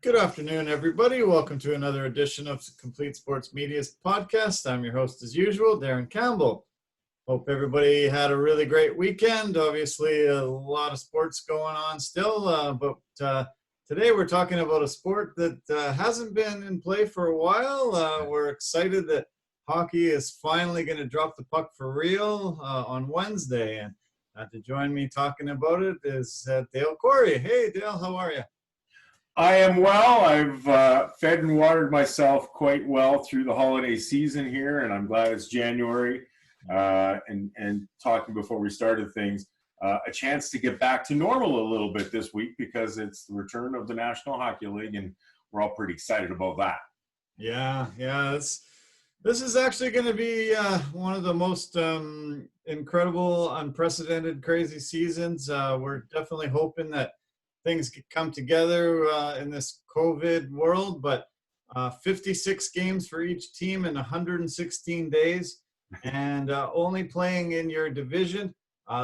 Good afternoon, everybody. Welcome to another edition of Complete Sports Media's podcast. I'm your host, as usual, Darren Campbell. Hope everybody had a really great weekend. Obviously, a lot of sports going on still, but today we're talking about a sport that hasn't been in play for a while. We're excited that hockey is finally going to drop the puck for real on Wednesday. And to join me talking about it is Dale Cory. Hey, Dale, how are you? I am well. I've fed and watered myself quite well through the holiday season here, and I'm glad it's January. And talking before we started things, a chance to get back to normal a little bit this week because it's the return of the National Hockey League, and we're all pretty excited about that. Yeah. This is actually going to be one of the most incredible, unprecedented, crazy seasons. We're definitely hoping that things could come together in this COVID world, but 56 games for each team in 116 days, and only playing in your division,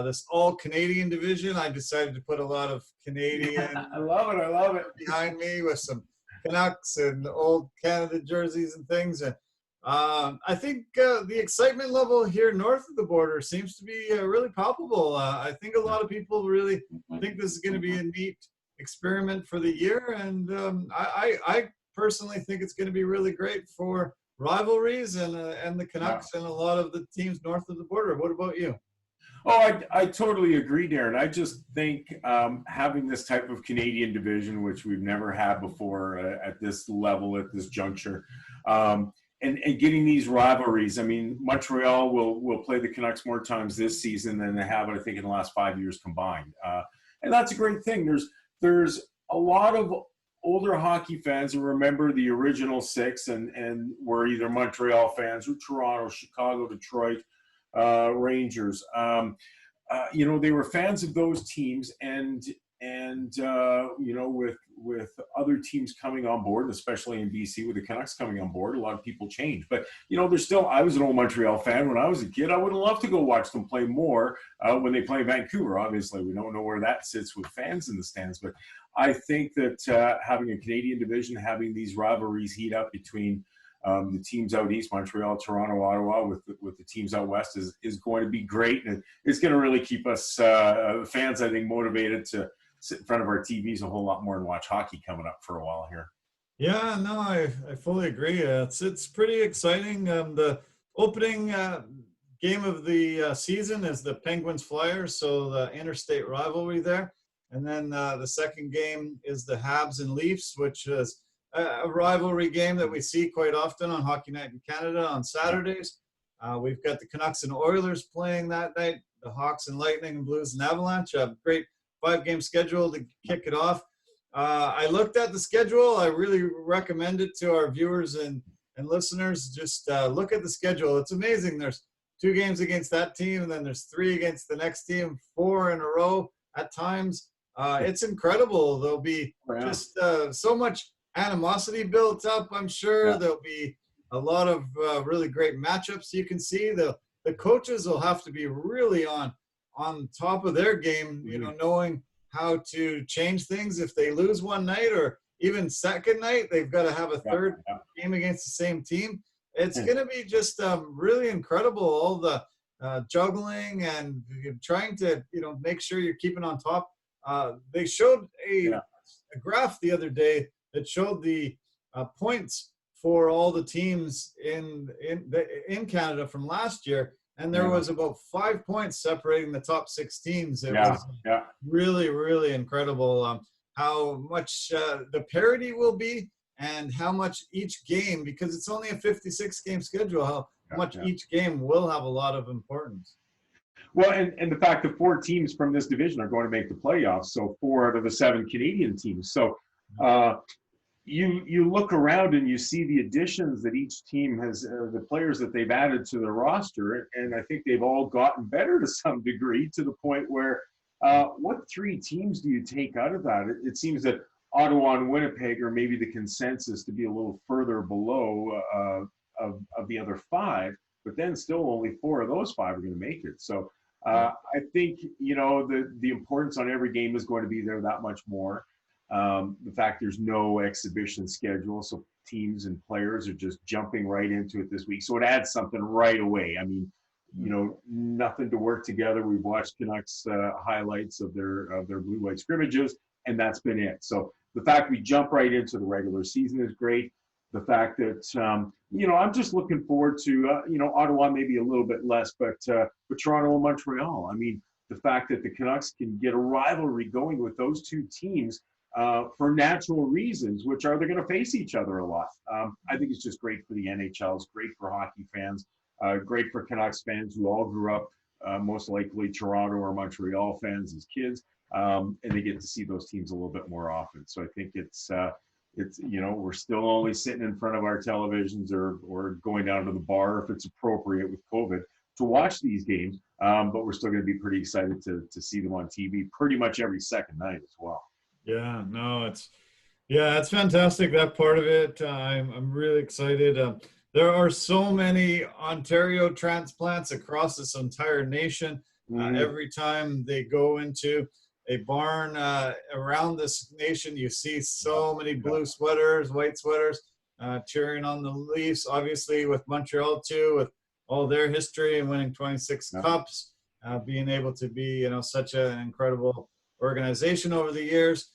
this all-Canadian division. I decided to put a lot of Canadian I love it. Behind me with some Canucks and old Canada jerseys and things. And I think the excitement level here north of the border seems to be really palpable. I think a lot of people really think this is going to be a neat experiment for the year, and I personally think it's going to be really great for rivalries and the Canucks and a lot of the teams north of the border. What about you? Oh, I totally agree, Darren. I just think having this type of Canadian division, which we've never had before at this level, at this juncture, and getting these rivalries. I mean, Montreal will play the Canucks more times this season than they have, I think, in the last 5 years combined. And that's a great thing. There's a lot of older hockey fans who remember the original six and were either Montreal fans or Toronto, Chicago, Detroit, Rangers. They were fans of those teams, and with other teams coming on board, especially in BC with the Canucks coming on board, a lot of people changed. But there's still. I was an old Montreal fan when I was a kid. I would have loved to go watch them play more when they play Vancouver. Obviously, we don't know where that sits with fans in the stands, but I think that having a Canadian division, having these rivalries heat up between the teams out east, Montreal, Toronto, Ottawa, with the teams out west is going to be great, and it's going to really keep us fans, I think, motivated to sit in front of our TVs a whole lot more and watch hockey coming up for a while here. Yeah, no, I fully agree. It's pretty exciting. The opening game of the season is the Penguins Flyers, so the interstate rivalry there, and then the second game is the Habs and Leafs, which is a rivalry game that we see quite often on Hockey Night in Canada on Saturdays. We've got the Canucks and Oilers playing that night, the Hawks and Lightning and Blues and Avalanche. A great 5-game schedule to kick it off. I looked at the schedule. I really recommend it to our viewers and listeners. Just look at the schedule. It's amazing. There's 2 games against that team, and then there's 3 against the next team, 4 in a row at times. It's incredible. There'll be just so much animosity built up. I'm sure there'll be a lot of really great matchups you can see. The coaches will have to be really on top of their game, knowing how to change things if they lose one night, or even second night they've got to have a third game against the same team. It's going to be just really incredible, all the juggling and trying to make sure you're keeping on top. They showed a graph the other day that showed the points for all the teams in Canada from last year, and there was about 5 points separating the top 6 teams. It was really, really incredible how much the parity will be, and how much each game, because it's only a 56-game schedule, how much each game will have a lot of importance. Well, and the fact that 4 teams from this division are going to make the playoffs, so 4 out of the 7 Canadian teams. So you look around and you see the additions that each team has, the players that they've added to their roster, and I think they've all gotten better to some degree, to the point where what 3 teams do you take out of that? It seems that Ottawa and Winnipeg are maybe the consensus to be a little further below of the other 5, but then still only 4 of those 5 are going to make it. So I think, the importance on every game is going to be there that much more. The fact there's no exhibition schedule, so teams and players are just jumping right into it this week. So it adds something right away. I mean, nothing to work together. We've watched Canucks highlights of their blue-white scrimmages, and that's been it. So the fact we jump right into the regular season is great. The fact that, I'm just looking forward to, Ottawa maybe a little bit less, but Toronto and Montreal. I mean, the fact that the Canucks can get a rivalry going with those two teams for natural reasons, which are they're going to face each other a lot. I think it's just great for the NHL. It's great for hockey fans, great for Canucks fans who all grew up most likely Toronto or Montreal fans as kids, and they get to see those teams a little bit more often. So I think it's we're still only sitting in front of our televisions or going down to the bar if it's appropriate with COVID to watch these games, but we're still going to be pretty excited to see them on TV pretty much every second night as well. Yeah, no, it's fantastic, that part of it. I'm really excited. There are so many Ontario transplants across this entire nation. Every time they go into a barn around this nation, you see so many blue sweaters, white sweaters, cheering on the Leafs. Obviously, with Montreal too, with all their history and winning 26 cups, being able to be such an incredible organization over the years.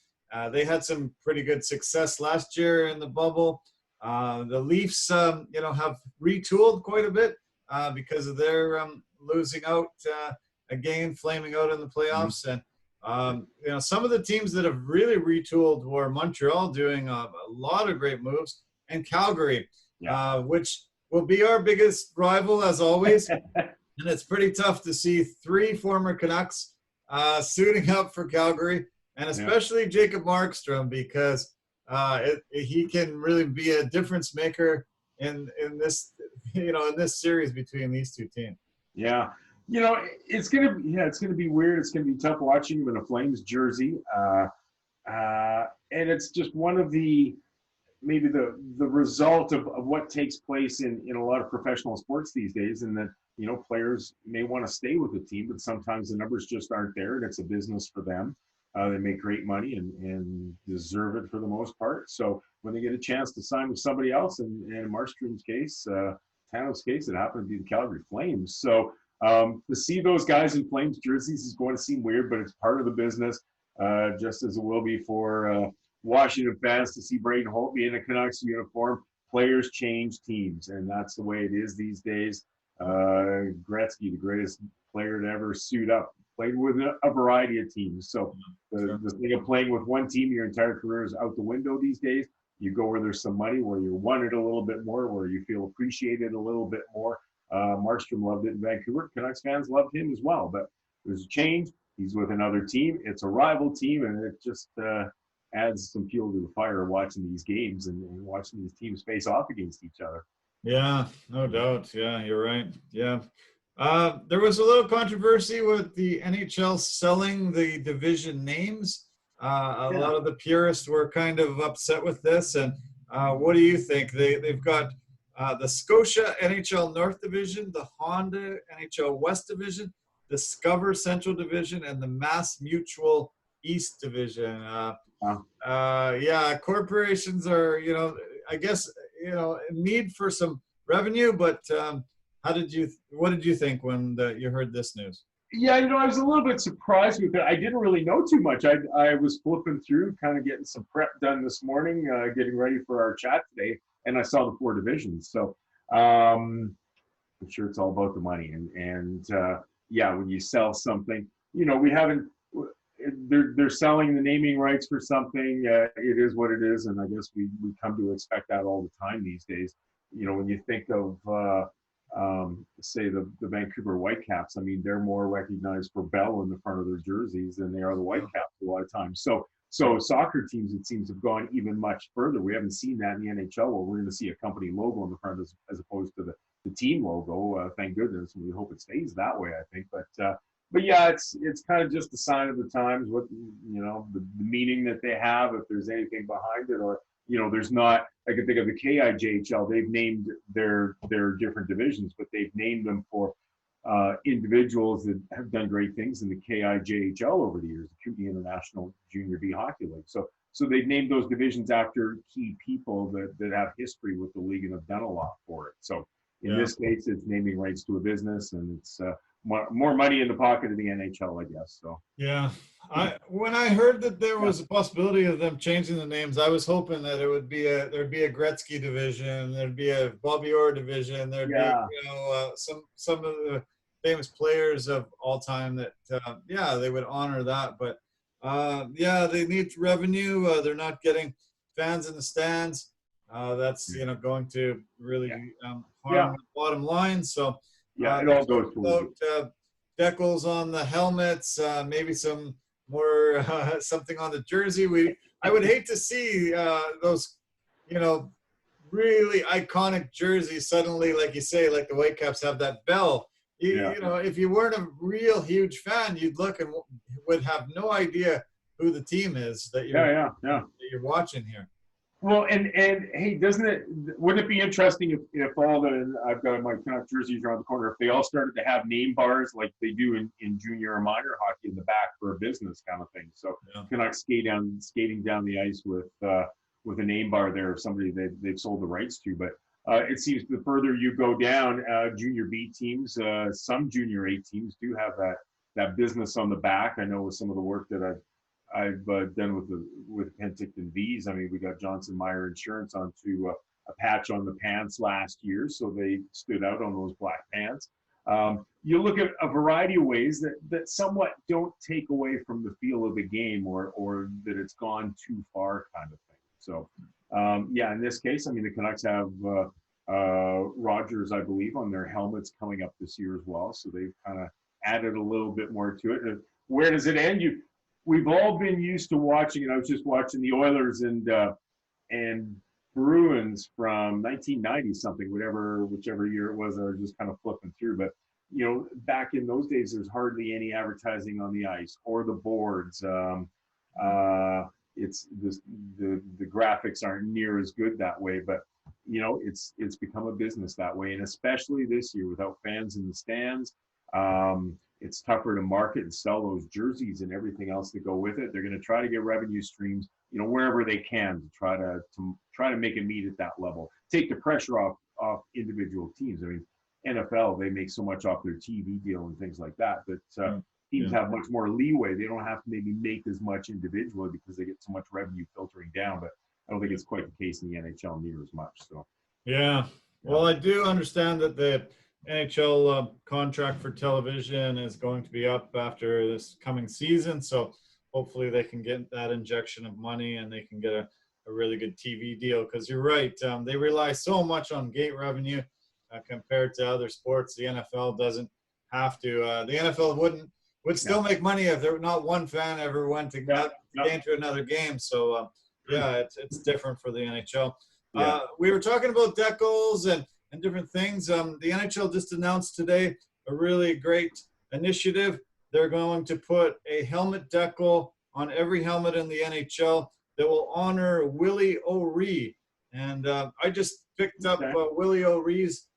They had some pretty good success last year in the bubble. The Leafs, have retooled quite a bit because of their losing out again, flaming out in the playoffs. And, some of the teams that have really retooled were Montreal doing a lot of great moves, and Calgary, which will be our biggest rival as always. And it's pretty tough to see three former Canucks suiting up for Calgary, and especially Jacob Markstrom, because he can really be a difference maker in this in this series between these two teams. Yeah, it's gonna be weird. It's gonna be tough watching him in a Flames jersey, and it's just one of the result of what takes place in a lot of professional sports these days, and that players may want to stay with the team, but sometimes the numbers just aren't there, and it's a business for them. They make great money and deserve it for the most part. So when they get a chance to sign with somebody else, and in Markstrom's case, Tanev's case, it happened to be the Calgary Flames. So to see those guys in Flames jerseys is going to seem weird, but it's part of the business, just as it will be for Washington fans to see Braden Holtby in a Canucks uniform. Players change teams, and that's the way it is these days. Gretzky, the greatest player to ever suit up, played with a variety of teams. So the thing of playing with one team your entire career is out the window these days. You go where there's some money, where you're wanted a little bit more, where you feel appreciated a little bit more. Markstrom loved it in Vancouver. Canucks fans loved him as well. But there's a change. He's with another team. It's a rival team, and it just adds some fuel to the fire watching these games and watching these teams face off against each other. Yeah, no doubt. Yeah, you're right. Yeah. There was a little controversy with the NHL selling the division names. A lot of the purists were kind of upset with this. And what do you think? They've got the Scotia NHL North Division, the Honda NHL West Division, Discover Central Division, and the Mass Mutual East Division. Corporations are, I guess, in need for some revenue, but what did you think when you heard this news? Yeah, I was a little bit surprised with it. I didn't really know too much. I was flipping through, kind of getting some prep done this morning, getting ready for our chat today, and I saw the four divisions. So I'm sure it's all about the money. And when you sell something, we haven't. They're selling the naming rights for something. It is what it is, and I guess we come to expect that all the time these days. When you think of say the Vancouver Whitecaps, I mean, they're more recognized for Bell in the front of their jerseys than they are the Whitecaps a lot of times. So soccer teams, it seems, have gone even much further. We haven't seen that in the NHL, where we're going to see a company logo in the front as opposed to the team logo. Thank goodness. We hope it stays that way, I think. But yeah, it's kind of just a sign of the times, what the meaning that they have, if there's anything behind it, or there's not. I can think of the KIJHL. They've named their different divisions, but they've named them for individuals that have done great things in the KIJHL over the years, the QB International Junior B Hockey League. So they've named those divisions after key people that have history with the league and have done a lot for it. So in this case, it's naming rights to a business, and it's more money in the pocket of the NHL, I guess. So yeah, when I heard that there was a possibility of them changing the names, I was hoping that it would be there'd be a Gretzky division, there'd be a Bobby Orr division, there'd be some of the famous players of all time that they would honor that. But they need revenue. They're not getting fans in the stands. That's going to really harm the bottom line. So it all goes towards decals on the helmets, maybe some more something on the jersey. I would hate to see those really iconic jerseys suddenly, like you say, like the Whitecaps have that bell. If you weren't a real huge fan, you'd look and would have no idea who the team is that you're watching here. Well, and hey, wouldn't it be interesting if all I've got my Canucks jerseys around the corner, if they all started to have name bars like they do in junior or minor hockey in the back for a business kind of thing. So Canucks skating down the ice with a name bar there of somebody they've sold the rights to. But it seems the further you go down, junior B teams, some junior A teams do have that business on the back. I know with some of the work that I've done with Penticton V's. I mean, we got Johnson Meyer Insurance onto a patch on the pants last year, so they stood out on those black pants. You look at a variety of ways that somewhat don't take away from the feel of the game or that it's gone too far kind of thing. So, in this case, I mean, the Canucks have Rogers, I believe, on their helmets coming up this year as well. So they've kind of added a little bit more to it. And where does it end? We've all been used to watching, and I was just watching the Oilers and Bruins from 1990 something, whichever year it was. I was just kind of flipping through, but back in those days, there's hardly any advertising on the ice or the boards. It's just the graphics aren't near as good that way, but it's become a business that way, and especially this year without fans in the stands. It's tougher to market and sell those jerseys and everything else that go with it. They're going to try to get revenue streams, wherever they can to try to make it meet at that level. Take the pressure off individual teams. I mean, NFL, they make so much off their TV deal and things like that. But teams have much more leeway. They don't have to maybe make as much individually because they get so much revenue filtering down. But I don't think it's quite the case in the NHL near as much. So well, I do understand that the NHL contract for television is going to be up after this coming season. So hopefully they can get that injection of money and they can get a really good TV deal. Because you're right, they rely so much on gate revenue compared to other sports. The NFL doesn't have to. The NFL would still make money if there not one fan ever went to game to another game. So it's different for the NHL. We were talking about decals and different things. The NHL just announced today a really great initiative. They're going to put a helmet decal on every helmet in the NHL that will honor Willie O'Ree. And I just picked up Willie O'Ree's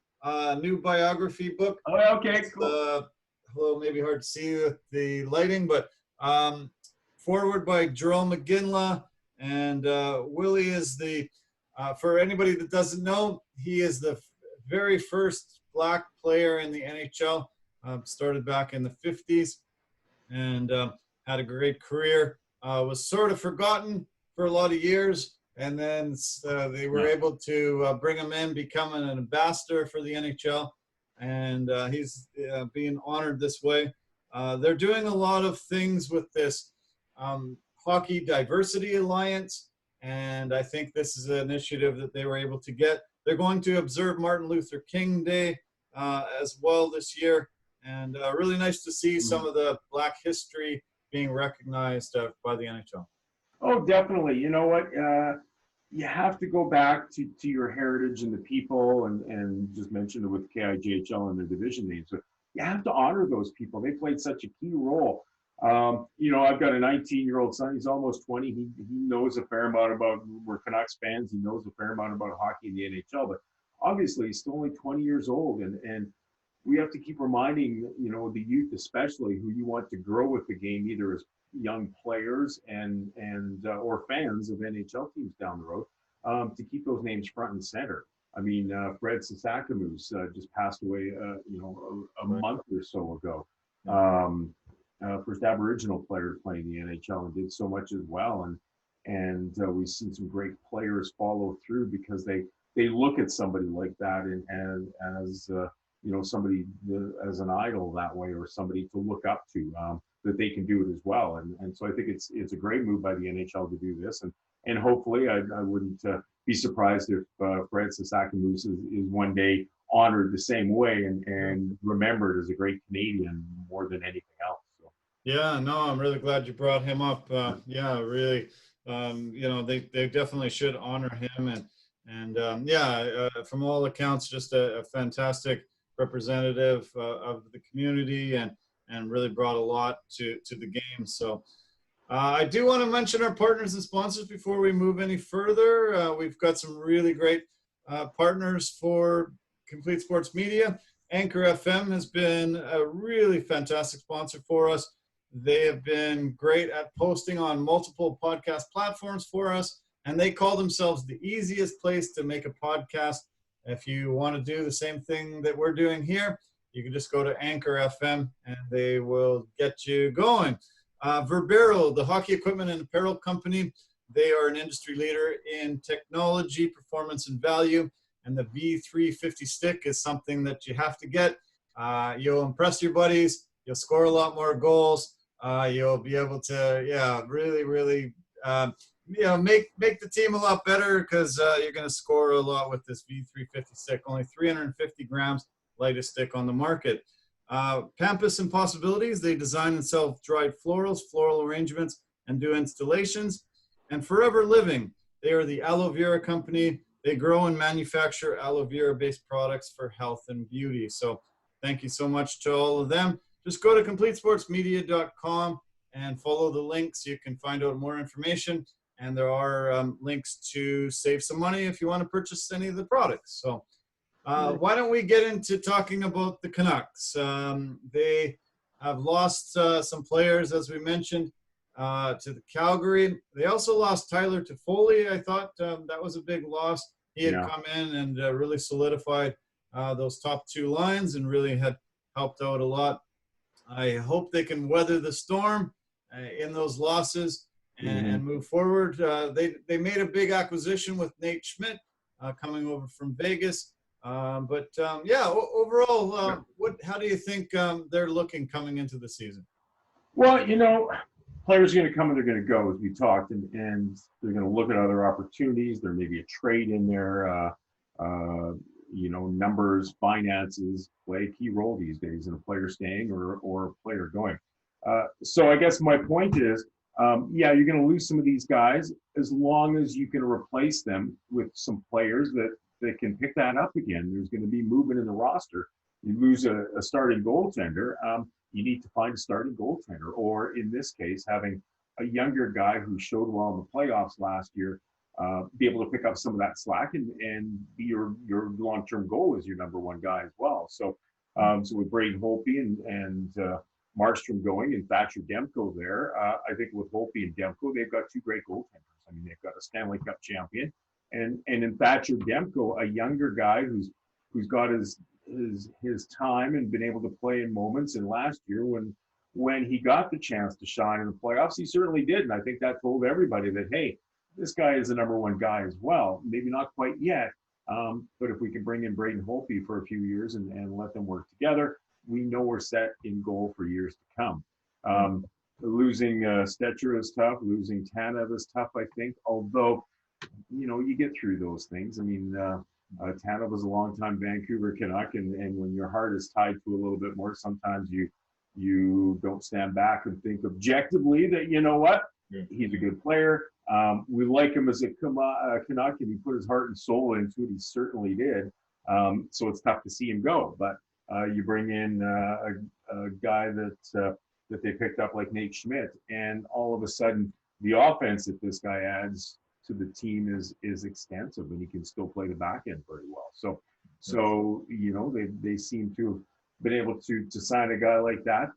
new biography book. Oh, okay, cool. A little maybe hard to see with the lighting, but forward by Jerome McGinley. And Willie is for anybody that doesn't know, he is the very first black player in the NHL, started back in the 50s and had a great career. Was sort of forgotten for a lot of years, and then they were able to bring him in, becoming an ambassador for the NHL, and he's being honored this way. They're doing a lot of things with this Hockey Diversity Alliance, and I think this is an initiative that they were able to get. They're going to observe Martin Luther King Day as well this year. And really nice to see some of the Black history being recognized by the NHL. Oh, definitely. You know what? You have to go back to your heritage and the people and just mentioned it with KIJHL and their division names. So you have to honor those people. They played such a key role. I've got a 19-year-old son. He's almost 20. He knows a fair amount about, we're Canucks fans. He knows a fair amount about hockey in the NHL, but obviously he's still only 20 years old. And we have to keep reminding, the youth especially, who you want to grow with the game, either as young players and or fans of NHL teams down the road, to keep those names front and center. I mean, Fred Sasakamoose just passed away, a month or so ago. First Aboriginal player playing the NHL and did so much as well. And we've seen some great players follow through because they look at somebody like that and as somebody as an idol that way, or somebody to look up to, that they can do it as well. And so I think it's a great move by the NHL to do this. And hopefully I wouldn't be surprised if Fred Sasakamoose is one day honored the same way and remembered as a great Canadian more than anything else. So. Yeah, no, I'm really glad you brought him up. Yeah, really, they definitely should honor him. And from all accounts, just a fantastic representative of the community and really brought a lot to the game. So I do want to mention our partners and sponsors before we move any further. We've got some really great partners for Complete Sports Media. Anchor FM has been a really fantastic sponsor for us. They have been great at posting on multiple podcast platforms for us, and they call themselves the easiest place to make a podcast. If you want to do the same thing that we're doing here, you can just go to Anchor FM and they will get you going. Verbero, the hockey equipment and apparel company, they are an industry leader in technology, performance, and value. And the V350 stick is something that you have to get. You'll impress your buddies. You'll score a lot more goals. You'll be able to, really, really, make the team a lot better because you're going to score a lot with this V350 stick. Only 350 grams, lightest stick on the market. Pampas and Possibilities, they design and sell dried florals, floral arrangements, and do installations. And Forever Living, they are the aloe vera company. They grow and manufacture aloe vera-based products for health and beauty. So thank you so much to all of them. Just go to CompleteSportsMedia.com and follow the links. You can find out more information. And there are links to save some money if you want to purchase any of the products. So why don't we get into talking about the Canucks? They have lost some players, as we mentioned, to the Calgary. They also lost Tyler Toffoli. I thought that was a big loss. He had come in and really solidified those top two lines and really had helped out a lot. I hope they can weather the storm in those losses and move forward. They made a big acquisition with Nate Schmidt coming over from Vegas. Overall, how do you think they're looking coming into the season? Well, players are going to come and they're going to go, as we talked, and they're going to look at other opportunities. There may be a trade in there. Numbers, finances play a key role these days in a player staying or a player going. So I guess my point is, you're going to lose some of these guys as long as you can replace them with some players that can pick that up again. There's going to be movement in the roster. You lose a starting goaltender, you need to find a starting goaltender, or in this case, having a younger guy who showed well in the playoffs last year, be able to pick up some of that slack and be your long-term goal as your number one guy as well. So with Braden Holtby and Markstrom going and Thatcher Demko there, I think with Holtby and Demko, they've got two great goaltenders. I mean, they've got a Stanley Cup champion, and in Thatcher Demko, a younger guy who's got his time and been able to play in moments. And last year, when he got the chance to shine in the playoffs, he certainly did. And I think that told everybody that, hey, this guy is the number one guy as well. Maybe not quite yet, but if we can bring in Braden Holtby for a few years and let them work together, we know we're set in goal for years to come. Losing Stetcher is tough. Losing Tanev is tough, I think. Although, you get through those things. I mean, Tanev was a longtime Vancouver Canuck, and when your heart is tied to a little bit more, sometimes you don't stand back and think objectively that, he's a good player. We like him as a Canuck, and he put his heart and soul into it. He certainly did. So it's tough to see him go. But you bring in a guy that they picked up like Nate Schmidt, and all of a sudden the offense that this guy adds to the team is extensive, and he can still play the back end very well. So they seem to been able to sign a guy like that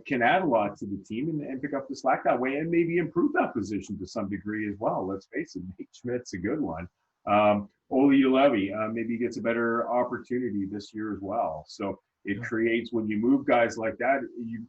can add a lot to the team and pick up the slack that way and maybe improve that position to some degree as well. Let's face it, Nate Schmidt's a good one. Oli Levy maybe gets a better opportunity this year as well. So it creates, when you move guys like that,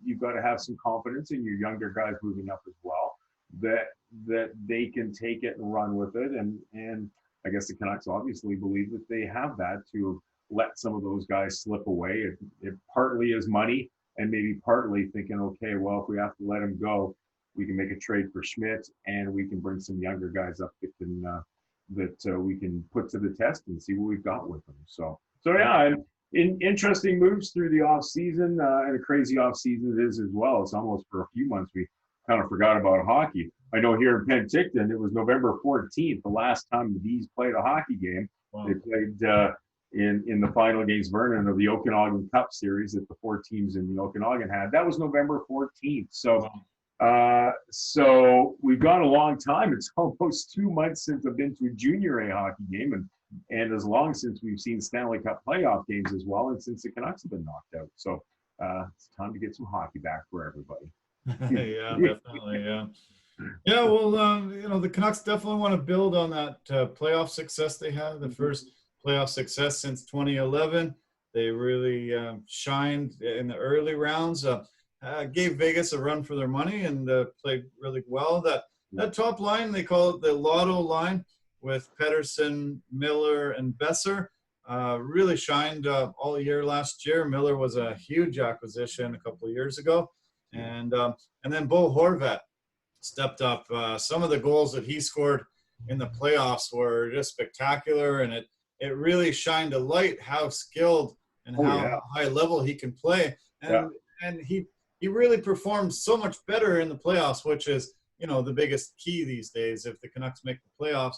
you've got to have some confidence in your younger guys moving up as well, that they can take it and run with it. And I guess the Canucks obviously believe that they have that to let some of those guys slip away. It partly is money, and maybe partly thinking, okay, well, if we have to let him go, we can make a trade for Schmidt, and we can bring some younger guys up that we can put to the test and see what we've got with them. So yeah, interesting moves through the off season, and a crazy off season it is as well. It's almost for a few months we kind of forgot about hockey. I know here in Penticton, it was November 14th, the last time the Bees played a hockey game. Wow. They played in the final against Vernon of the Okanagan Cup series that the 4 teams in the Okanagan had. That was November 14th. So, so we've gone a long time. It's almost 2 months since I've been to a junior A hockey game, and as long since we've seen Stanley Cup playoff games as well, and since the Canucks have been knocked out. So it's time to get some hockey back for everybody. Yeah, definitely. Yeah. Yeah, well, the Canucks definitely want to build on that playoff success they had, the first playoff success since 2011. They really shined in the early rounds, gave Vegas a run for their money, and played really well. That top line, they call it the Lotto line, with Pettersson, Miller, and Besser, really shined all year last year. Miller was a huge acquisition a couple of years ago, and then Bo Horvat stepped up. Some of the goals that he scored in the playoffs were just spectacular, and it really shined a light how skilled and how high level he can play. And he really performed so much better in the playoffs, which is, the biggest key these days. If the Canucks make the playoffs,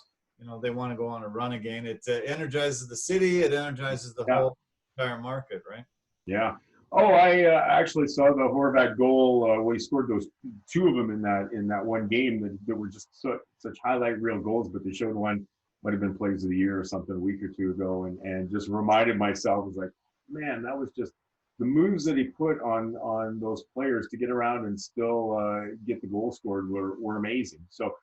they want to go on a run again. It energizes the city. It energizes the whole entire market, right? Yeah. Oh, I actually saw the Horvat goal where he scored those 2 of them in that one game that were just such highlight reel goals, but they showed one might have been Plays of the Year or something a week or 2 ago, and just reminded myself, was like, man, that was just the moves that he put on those players to get around and still get the goal scored were amazing. So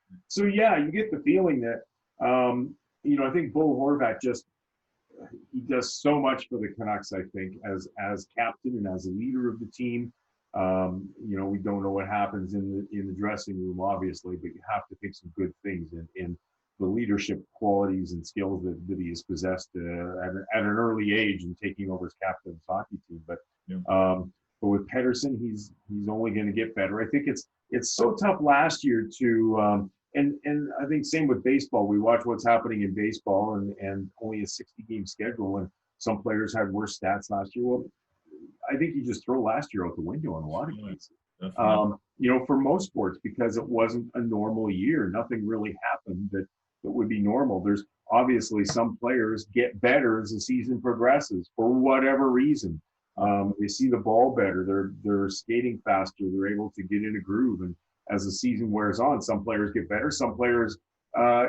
yeah, you get the feeling that I think Bo Horvat he does so much for the Canucks, I think, as captain and as a leader of the team. We don't know what happens in the dressing room, obviously, but you have to pick some good things in the leadership qualities and skills that he has possessed at an early age and taking over his captain's hockey team. But with Pettersson, he's only going to get better. I think it's so tough last year to and I think same with baseball. We watch what's happening in baseball and only a 60-game schedule, and some players had worse stats last year. Well, I think you just throw last year out the window in a lot of cases. For most sports, because it wasn't a normal year. Nothing really happened that would be normal. There's obviously some players get better as the season progresses for whatever reason. They see the ball better. They're skating faster. They're able to get in a groove. And as the season wears on, some players get better. Some players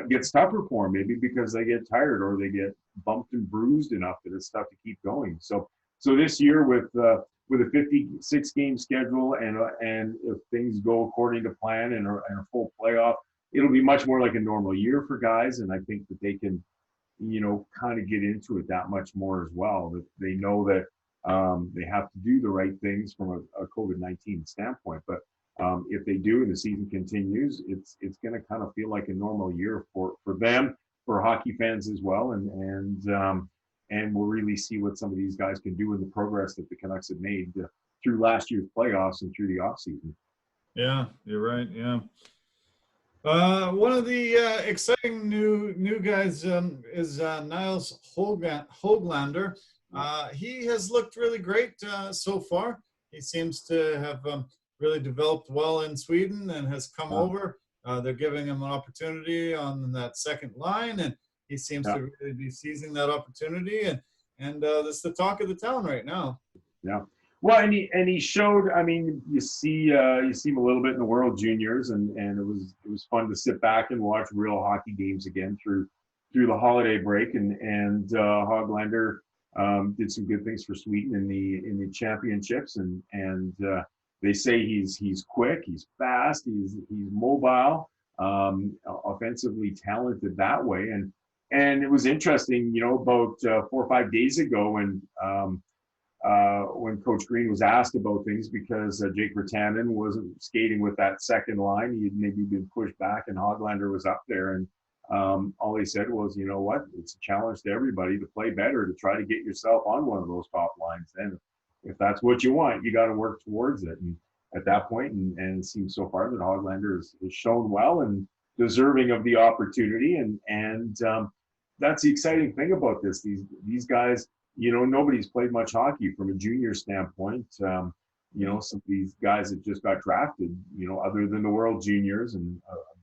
get tougher for them, maybe because they get tired or they get bumped and bruised enough that it's tough to keep going. So this year with a 56-game schedule and if things go according to plan and a full playoff, it'll be much more like a normal year for guys. And I think that they can, kind of get into it that much more as well. That they know that they have to do the right things from a COVID-19 standpoint. But if they do and the season continues, it's going to kind of feel like a normal year for them, for hockey fans as well. And we'll really see what some of these guys can do in the progress that the Canucks have made through last year's playoffs and through the offseason. Yeah, you're right. Yeah. One of the exciting new guys is Nils Hoglander. He has looked really great so far. He seems to have really developed well in Sweden and has come over. They're giving him an opportunity on that second line, and he seems to really be seizing that opportunity. And that's the talk of the town right now. Yeah. Well, and he showed. I mean, you see him a little bit in the World Juniors, and it was fun to sit back and watch real hockey games again through the holiday break. And Hoglander did some good things for Sweden in the championships, and they say he's quick, he's fast, he's mobile, offensively talented that way. And it was interesting, about 4 or 5 days ago when Coach Green was asked about things because Jake Virtanen wasn't skating with that second line. He had maybe been pushed back, and Hoglander was up there. And all he said was, you know what, it's a challenge to everybody to play better, to try to get yourself on one of those top lines. And if that's what you want, you got to work towards it. And at that point, and it seems so far that Hoglander has shown well and deserving of the opportunity. And that's the exciting thing about this. These guys, nobody's played much hockey from a junior standpoint. Some of these guys that just got drafted, other than the World Juniors and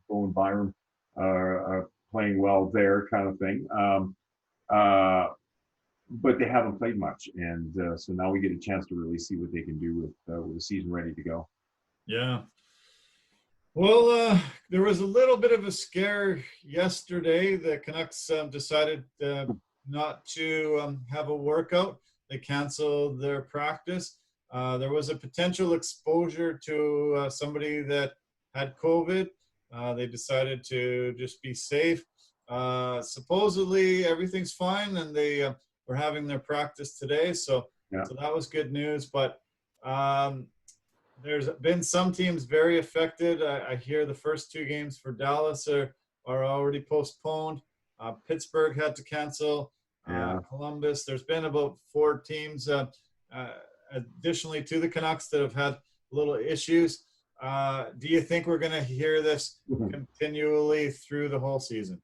Bo and Byram are playing well there, kind of thing. But they haven't played much, and so now we get a chance to really see what they can do with the season ready to go. Yeah. Well, there was a little bit of a scare yesterday. The Canucks decided not to have a workout. They canceled their practice. There was a potential exposure to somebody that had COVID. They decided to just be safe. Supposedly everything's fine, and they were having their practice today. So that was good news. But there's been some teams very affected. I hear the first 2 games for Dallas are already postponed. Pittsburgh had to cancel. Columbus. There's been about 4 teams additionally to the Canucks that have had little issues. Do you think we're going to hear this continually through the whole season?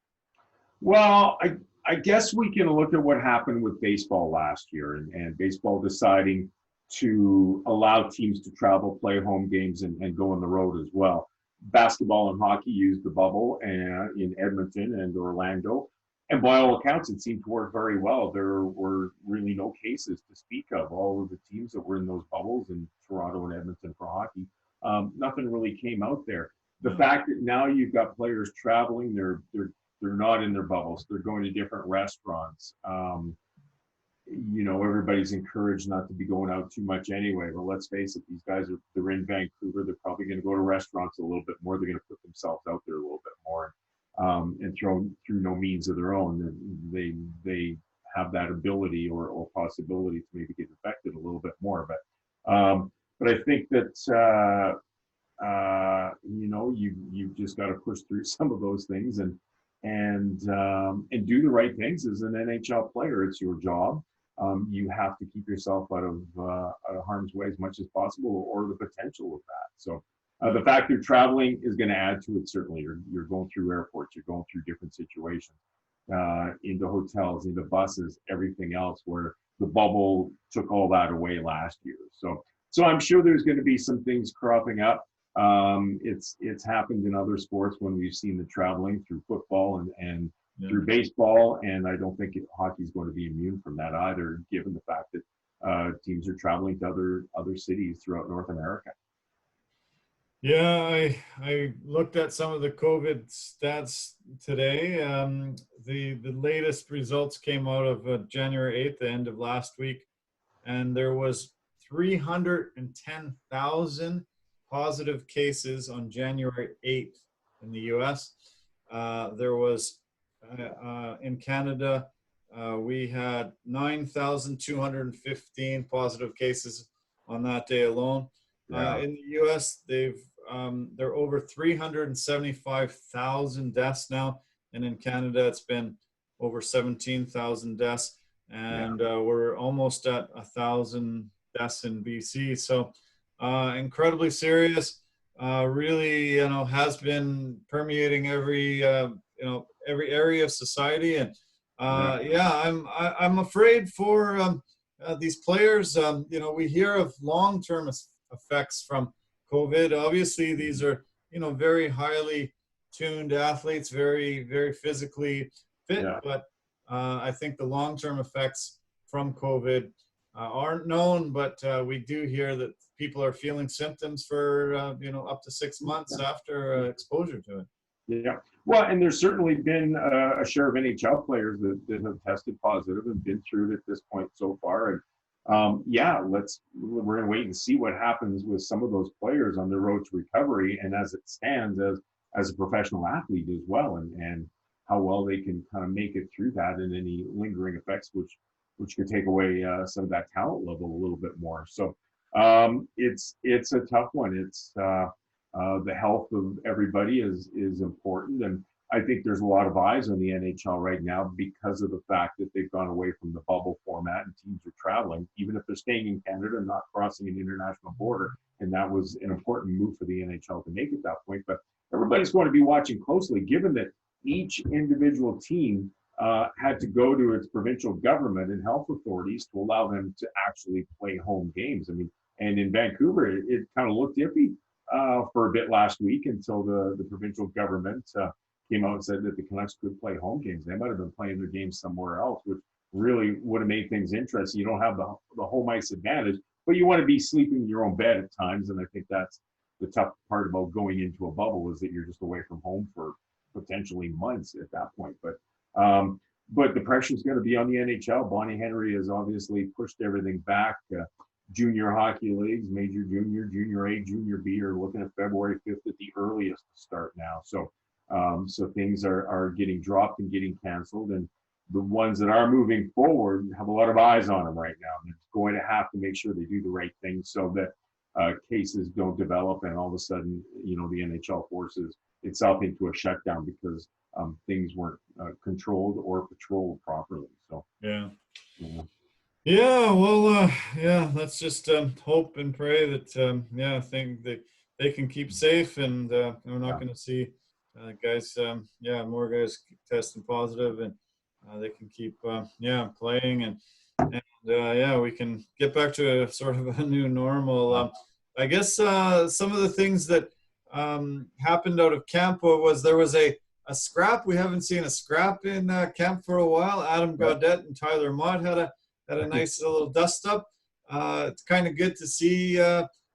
Well, I guess we can look at what happened with baseball last year and baseball deciding to allow teams to travel, play home games, and go on the road as well. Basketball and hockey used the bubble in Edmonton and Orlando. And by all accounts, it seemed to work very well. There were really no cases to speak of. All of the teams that were in those bubbles in Toronto and Edmonton for hockey, nothing really came out there. The fact that now you've got players traveling, they're not in their bubbles. They're going to different restaurants. Everybody's encouraged not to be going out too much anyway. But let's face it, these guys they're in Vancouver. They're probably going to go to restaurants a little bit more. They're going to put themselves out there a little bit more. And through no means of their own, they have that ability or possibility to maybe get affected a little bit more. But I think that you've just got to push through some of those things and do the right things. As an NHL player, it's your job. You have to keep yourself out of harm's way as much as possible, or the potential of that. So. The fact you're traveling is going to add to it, certainly. You're going through airports, you're going through different situations, into hotels, into buses, everything else, where the bubble took all that away last year. So I'm sure there's going to be some things cropping up. It's happened in other sports when we've seen the traveling through football and through baseball, and I don't think hockey is going to be immune from that either, given the fact that teams are traveling to other cities throughout North America. Yeah, I looked at some of the COVID stats today. The latest results came out of January 8th, the end of last week, and there was 310,000 positive cases on January 8th in the U.S. There was, in Canada, we had 9,215 positive cases on that day alone. In the U.S., there are over 375,000 deaths now, and in Canada, it's been over 17,000 deaths, and we're almost at 1,000 deaths in BC. So, incredibly serious. Really, has been permeating every area of society, and I'm afraid for these players. We hear of long-term effects from COVID. Obviously, these are, very highly tuned athletes, very, very physically fit, but I think the long-term effects from COVID aren't known, but we do hear that people are feeling symptoms for, up to 6 months after exposure to it. Yeah. Well, and there's certainly been a share of NHL players that have tested positive and been through it at this point so far. And yeah, we're going to wait and see what happens with some of those players on their road to recovery, and as it stands as a professional athlete as well, and how well they can kind of make it through that, and any lingering effects which could take away some of that talent level a little bit more. So it's a tough one. It's the health of everybody is important, and I think there's a lot of eyes on the NHL right now because of the fact that they've gone away from the bubble format and teams are traveling, even if they're staying in Canada and not crossing an international border. And that was an important move for the NHL to make at that point. But everybody's going to be watching closely, given that each individual team had to go to its provincial government and health authorities to allow them to actually play home games. I mean, and in Vancouver, it kind of looked iffy for a bit last week until the provincial government came out and said that the Canucks could play home games. They might have been playing their games somewhere else, which really would have made things interesting. You don't have the home ice advantage, but you want to be sleeping in your own bed at times. And I think that's the tough part about going into a bubble, is that you're just away from home for potentially months at that point. But the pressure is going to be on the NHL. Bonnie Henry has obviously pushed everything back. Junior hockey leagues, major junior, junior A, junior B are looking at February 5th at the earliest to start now. So things are getting dropped and getting canceled, and the ones that are moving forward have a lot of eyes on them right now. And it's going to have to make sure they do the right thing so that cases don't develop and all of a sudden, the NHL forces itself into a shutdown because things weren't controlled or patrolled properly. So Yeah. yeah. Yeah, well, yeah, let's just hope and pray that, think that they can keep safe, and we're not going to see guys, more guys testing positive, and they can keep, playing, and we can get back to a sort of a new normal. I guess some of the things that happened out of camp was there was a scrap. We haven't seen a scrap in camp for a while. Adam Gaudette and Tyler Mott had a nice little dust up. It's kind of good to see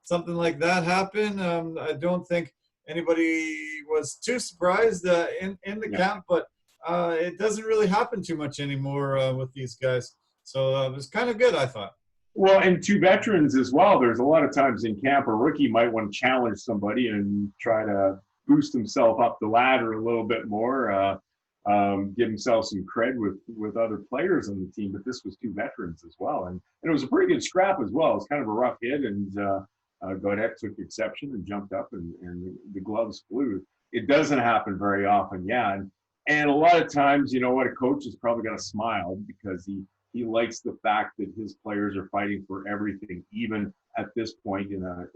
something like that happen. I don't think anybody was too surprised in the camp, but it doesn't really happen too much anymore with these guys. So it was kind of good, I thought. Well, and two veterans as well. There's a lot of times in camp a rookie might want to challenge somebody and try to boost himself up the ladder a little bit more. Give himself some cred with other players on the team, but this was two veterans as well, and it was a pretty good scrap as well. It was kind of a rough hit, and Gaudette took exception and jumped up, and the gloves flew. It doesn't happen very often, and a lot of times, a coach is probably going to smile because he likes the fact that his players are fighting for everything, even at this point in a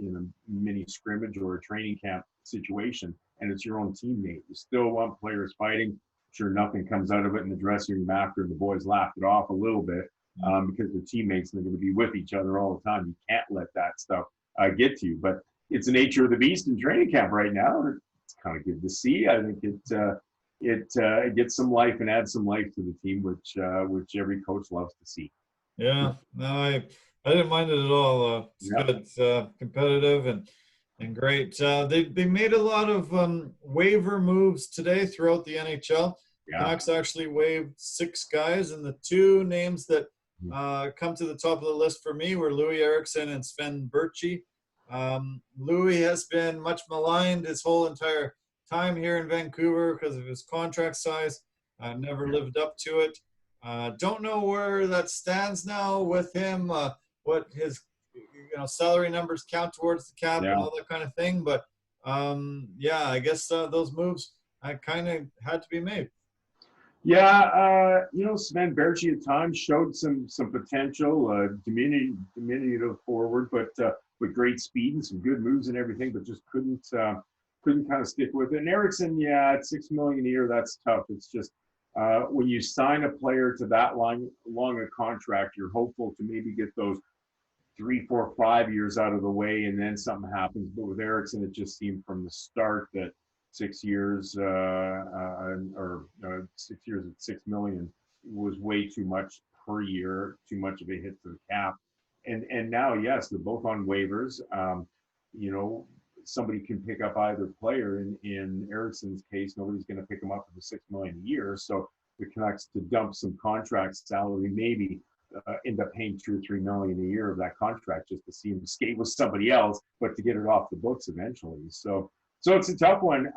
mini scrimmage or a training camp situation, and it's your own teammate. You still want players fighting. Sure, nothing comes out of it in the dressing room after, and the boys laughed it off a little bit because they're teammates and they're going to be with each other all the time. You can't let that stuff get to you. But it's the nature of the beast in training camp right now. It's kind of good to see. I think it gets some life and adds some life to the team, which every coach loves to see. Yeah, no, I didn't mind it at all. It's good. It's competitive and great. They made a lot of waiver moves today throughout the NHL. Canucks actually waived 6 guys, and the 2 names that come to the top of the list for me were Louis Eriksson and Sven Berchi. Louis has been much maligned his whole entire time here in Vancouver because of his contract size. Never lived up to it. Don't know where that stands now with him. What his salary numbers count towards the cap and all that kind of thing. But I guess those moves kind of had to be made. Yeah, Sven Berchi at times showed some potential, diminutive forward, but with great speed and some good moves and everything, but just couldn't kind of stick with it. And Eriksson, at $6 million a year, that's tough. It's just when you sign a player to that long a contract, you're hopeful to maybe get those 3, 4, 5 years out of the way, and then something happens. But with Eriksson, it just seemed from the start that 6 years or 6 years at $6 million was way too much per year, too much of a hit to the cap. And now, yes, they're both on waivers. somebody can pick up either player. In Ericsson's case, nobody's going to pick him up for the $6 million a year. So the Canucks, to dump some contract salary, maybe end up paying $2 or $3 million a year of that contract just to see him skate with somebody else, but to get it off the books eventually. So it's a tough one.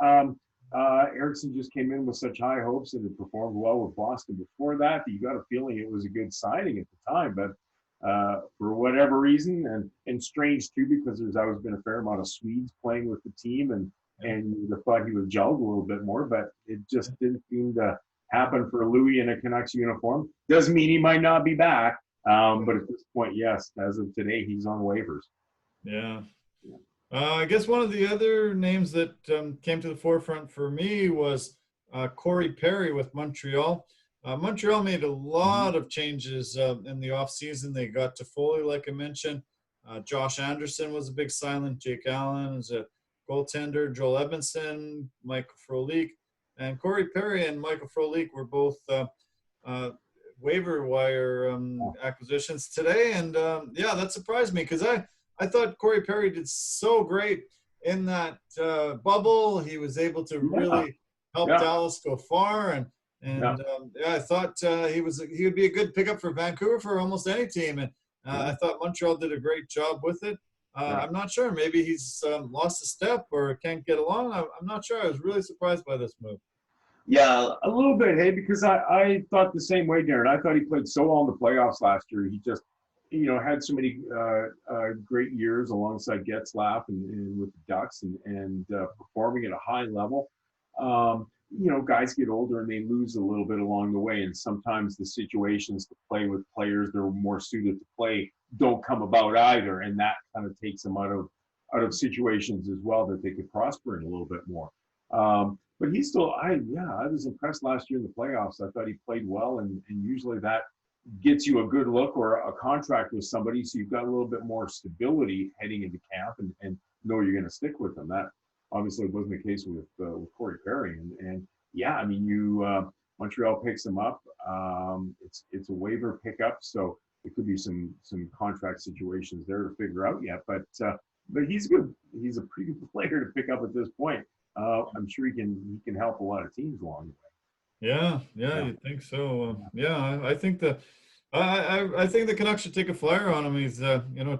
Eriksson just came in with such high hopes and had performed well with Boston before that you got a feeling it was a good signing at the time, but for whatever reason, and strange too, because there's always been a fair amount of Swedes playing with the team, and you'd have thought he would gel a little bit more, but it just didn't seem to happen for Louis in a Canucks uniform. Doesn't mean he might not be back, but at this point, yes, as of today, he's on waivers. Yeah. I guess one of the other names that came to the forefront for me was Corey Perry with Montreal. Montreal made a lot of changes in the offseason. They got Toffoli, like I mentioned. Josh Anderson was a big silent. Jake Allen is a goaltender. Joel Edmondson, Michael Frolik. And Corey Perry and Michael Frolik were both waiver wire acquisitions today. And, that surprised me because I thought Corey Perry did so great in that bubble. He was able to really help Dallas go far. I thought he would be a good pickup for Vancouver for almost any team. And I thought Montreal did a great job with it. I'm not sure. Maybe he's lost a step or can't get along. I'm not sure. I was really surprised by this move. Yeah, a little bit, hey, because I thought the same way, Darren. I thought he played so well in the playoffs last year. He just, had so many great years alongside Getzlaf and with the Ducks and performing at a high level. Guys get older and they lose a little bit along the way. And sometimes the situations to play with players that are more suited to play don't come about either. And that kind of takes them out of situations as well that they could prosper in a little bit more. But he's still, I was impressed last year in the playoffs. I thought he played well, and usually that gets you a good look or a contract with somebody, so you've got a little bit more stability heading into camp and know you're going to stick with them. That obviously wasn't the case with Corey Perry. Montreal picks him up. It's a waiver pickup, so it could be some contract situations there to figure out yet. But he's good. He's a pretty good player to pick up at this point. I'm sure he can help a lot of teams along the way. Yeah, you think so? I think I think the Canucks should take a flyer on him. He's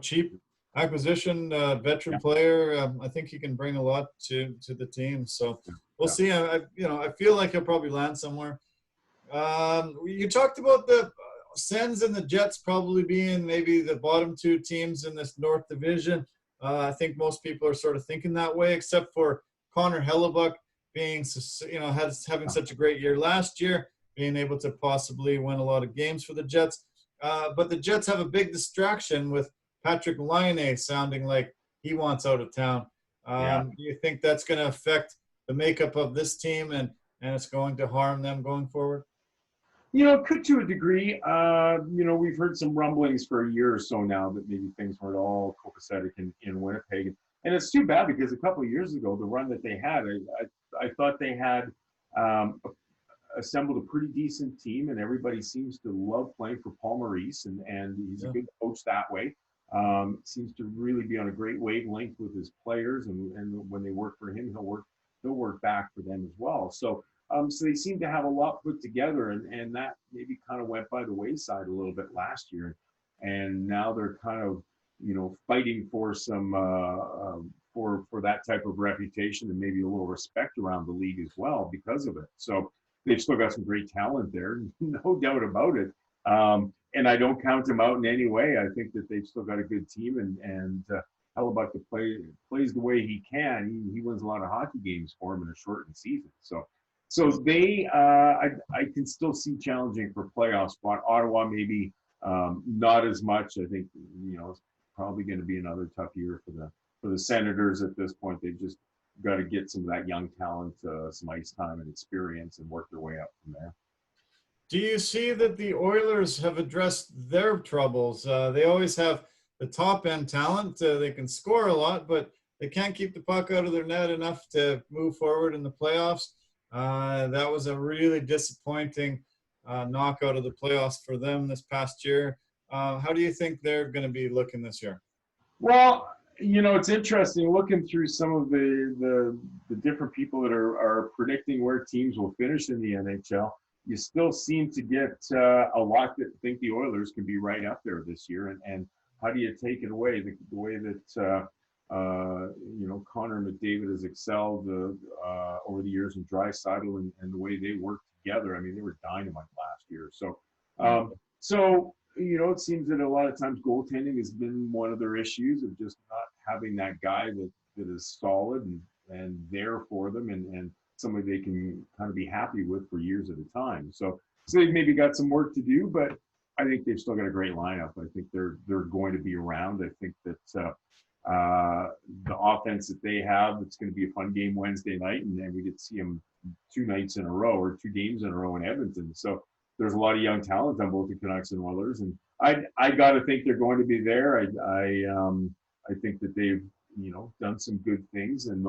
cheap acquisition, veteran player. I think he can bring a lot to the team. So we'll see. I feel like he'll probably land somewhere. You talked about the Sens and the Jets probably being maybe the bottom two teams in this North Division. I think most people are sort of thinking that way, except for Connor Hellebuck being, having such a great year last year, being able to possibly win a lot of games for the Jets. But the Jets have a big distraction with Patrick Laine sounding like he wants out of town. Do you think that's going to affect the makeup of this team and it's going to harm them going forward? It could to a degree. We've heard some rumblings for a year or so now that maybe things weren't all copacetic in Winnipeg. And it's too bad because a couple of years ago, the run that they had, I thought they had assembled a pretty decent team, and everybody seems to love playing for Paul Maurice, and he's a good coach that way. Seems to really be on a great wavelength with his players, and when they work for him, he'll work back for them as well. So they seem to have a lot put together, and that maybe kind of went by the wayside a little bit last year, and now they're kind of fighting for some for that type of reputation and maybe a little respect around the league as well because of it. So they've still got some great talent there, no doubt about it. And I don't count them out in any way. I think that they've still got a good team, and Hellebuck plays the way he can. He wins a lot of hockey games for him in a shortened season. So they I can still see challenging for playoff spot. Ottawa maybe not as much. I think it's probably going to be another tough year for the Senators at this point. They've just got to get some of that young talent, some ice time and experience, and work their way up from there. Do you see that the Oilers have addressed their troubles? They always have the top end talent. They can score a lot, but they can't keep the puck out of their net enough to move forward in the playoffs. That was a really disappointing knockout of the playoffs for them this past year. How do you think they're going to be looking this year? Well, It's interesting looking through some of the different people that are predicting where teams will finish in the NHL. You still seem to get a lot that think the Oilers can be right up there this year. And how do you take it away? The way that Connor McDavid has excelled over the years, and Draisaitl and the way they work together. I mean, they were dynamite last year. It seems that a lot of times goaltending has been one of their issues of just not having that guy that is solid and there for them and somebody they can kind of be happy with for years at a time. So they've maybe got some work to do, but I think they've still got a great lineup. I think they're going to be around. I think that the offense that they have, it's going to be a fun game Wednesday night, and then we get to see them 2 nights in a row or 2 games in a row in Edmonton. So there's a lot of young talent on both the Canucks and Oilers, and I got to think they're going to be there. I think that they've done some good things, and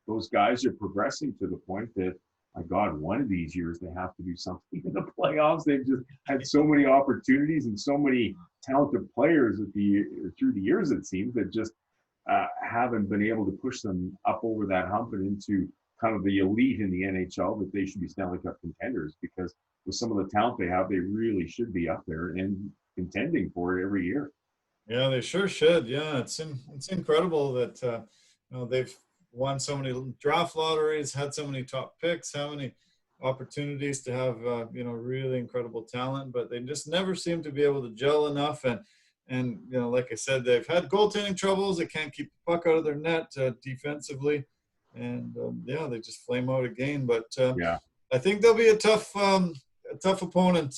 those guys are progressing to the point that, my God, one of these years they have to do something in the playoffs. They've just had so many opportunities and so many talented players through the years, it seems, that just haven't been able to push them up over that hump and into kind of the elite in the NHL, that they should be Stanley Cup contenders, because with some of the talent they have, they really should be up there and contending for it every year. Yeah, they sure should. Yeah, it's incredible that they've won so many draft lotteries, had so many top picks, how many opportunities to have really incredible talent, but they just never seem to be able to gel enough. And like I said, they've had goaltending troubles. They can't keep the puck out of their net defensively, and they just flame out again. But I think they'll be a tough opponent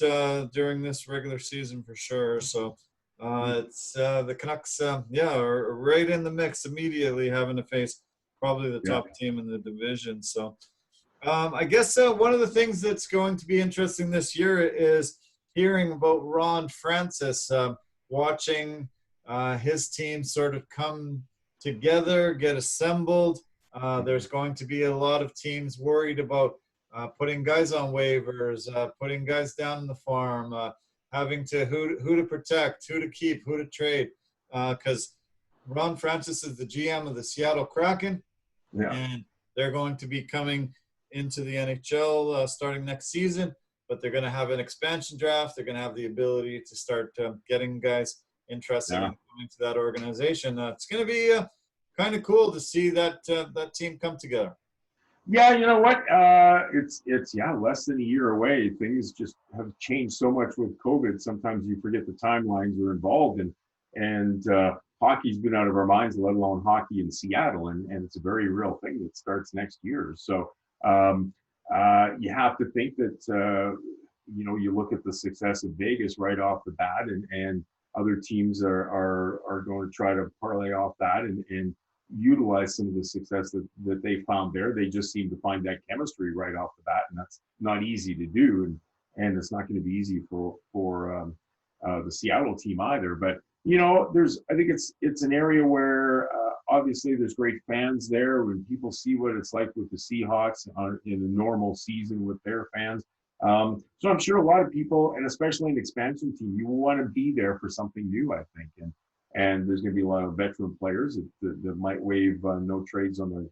during this regular season for sure. So it's the Canucks, are right in the mix immediately, having to face probably the top team in the division. So I guess one of the things that's going to be interesting this year is hearing about Ron Francis, watching his team sort of come together, get assembled. There's going to be a lot of teams worried about putting guys on waivers, putting guys down in the farm, having to who to protect, who to keep, who to trade, because Ron Francis is the GM of the Seattle Kraken, and they're going to be coming into the NHL starting next season, but they're going to have an expansion draft. They're going to have the ability to start getting guys interested in coming to that organization. It's going to be kind of cool to see that team come together. Yeah, you know what? It's less than a year away. Things just have changed so much with COVID. Sometimes you forget the timelines you're involved in, and hockey's been out of our minds, let alone hockey in Seattle, and it's a very real thing that starts next year. So you have to think that you look at the success of Vegas right off the bat, and other teams are going to try to parlay off that and utilize some of the success that they found there. They just seem to find that chemistry right off the bat, and that's not easy to do, and it's not going to be easy for the Seattle team either. But I think it's an area where obviously there's great fans there. When people see what it's like with the Seahawks in a normal season with their fans, so I'm sure a lot of people, and especially an expansion team, you want to be there for something new, I think. And there's going to be a lot of veteran players that might waive no trades on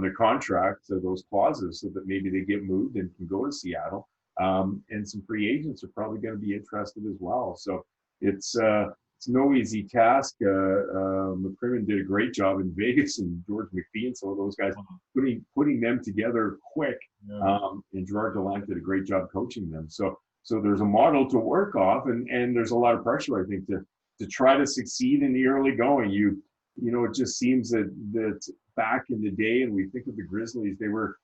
their contract, those clauses, so that maybe they get moved and can go to Seattle. And some free agents are probably going to be interested as well. So it's no easy task. McCrimmon did a great job in Vegas, and George McPhee and some of those guys putting them together quick. And Gerard Gallant did a great job coaching them. So there's a model to work off, and there's a lot of pressure, I think, to try to succeed in the early going. It just seems that back in the day, and we think of the Grizzlies, they were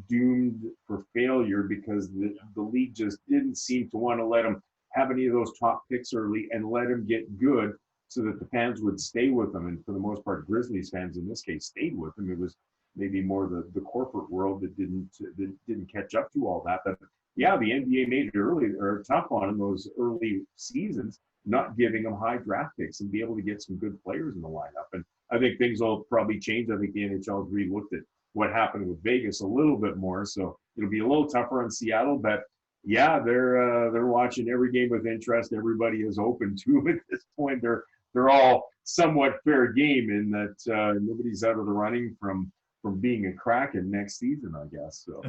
doomed for failure because the league just didn't seem to want to let them have any of those top picks early and let them get good so that the fans would stay with them. And for the most part, Grizzlies fans in this case stayed with them. It was maybe more the corporate world that didn't catch up to all that. But yeah, the NBA made it early or tough on them those early seasons, not giving them high draft picks and be able to get some good players in the lineup. And I think things will probably change. I think the NHL has re-looked at what happened with Vegas a little bit more. So it'll be a little tougher on Seattle, but yeah, they're watching every game with interest. Everybody is open to them at this point. They're they're all somewhat fair game in that nobody's out of the running from being a Kraken next season, I guess. So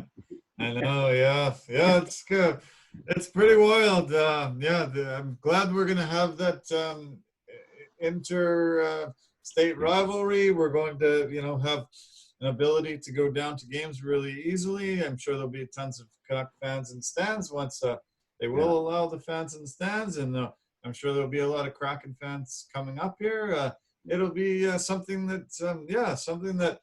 I know, yeah, it's good. It's pretty wild. I'm glad we're gonna have that state rivalry. We're going to, have an ability to go down to games really easily. I'm sure there'll be tons of Canuck fans in stands once they will allow the fans in the stands, and I'm sure there'll be a lot of Kraken fans coming up here. It'll be something that, something that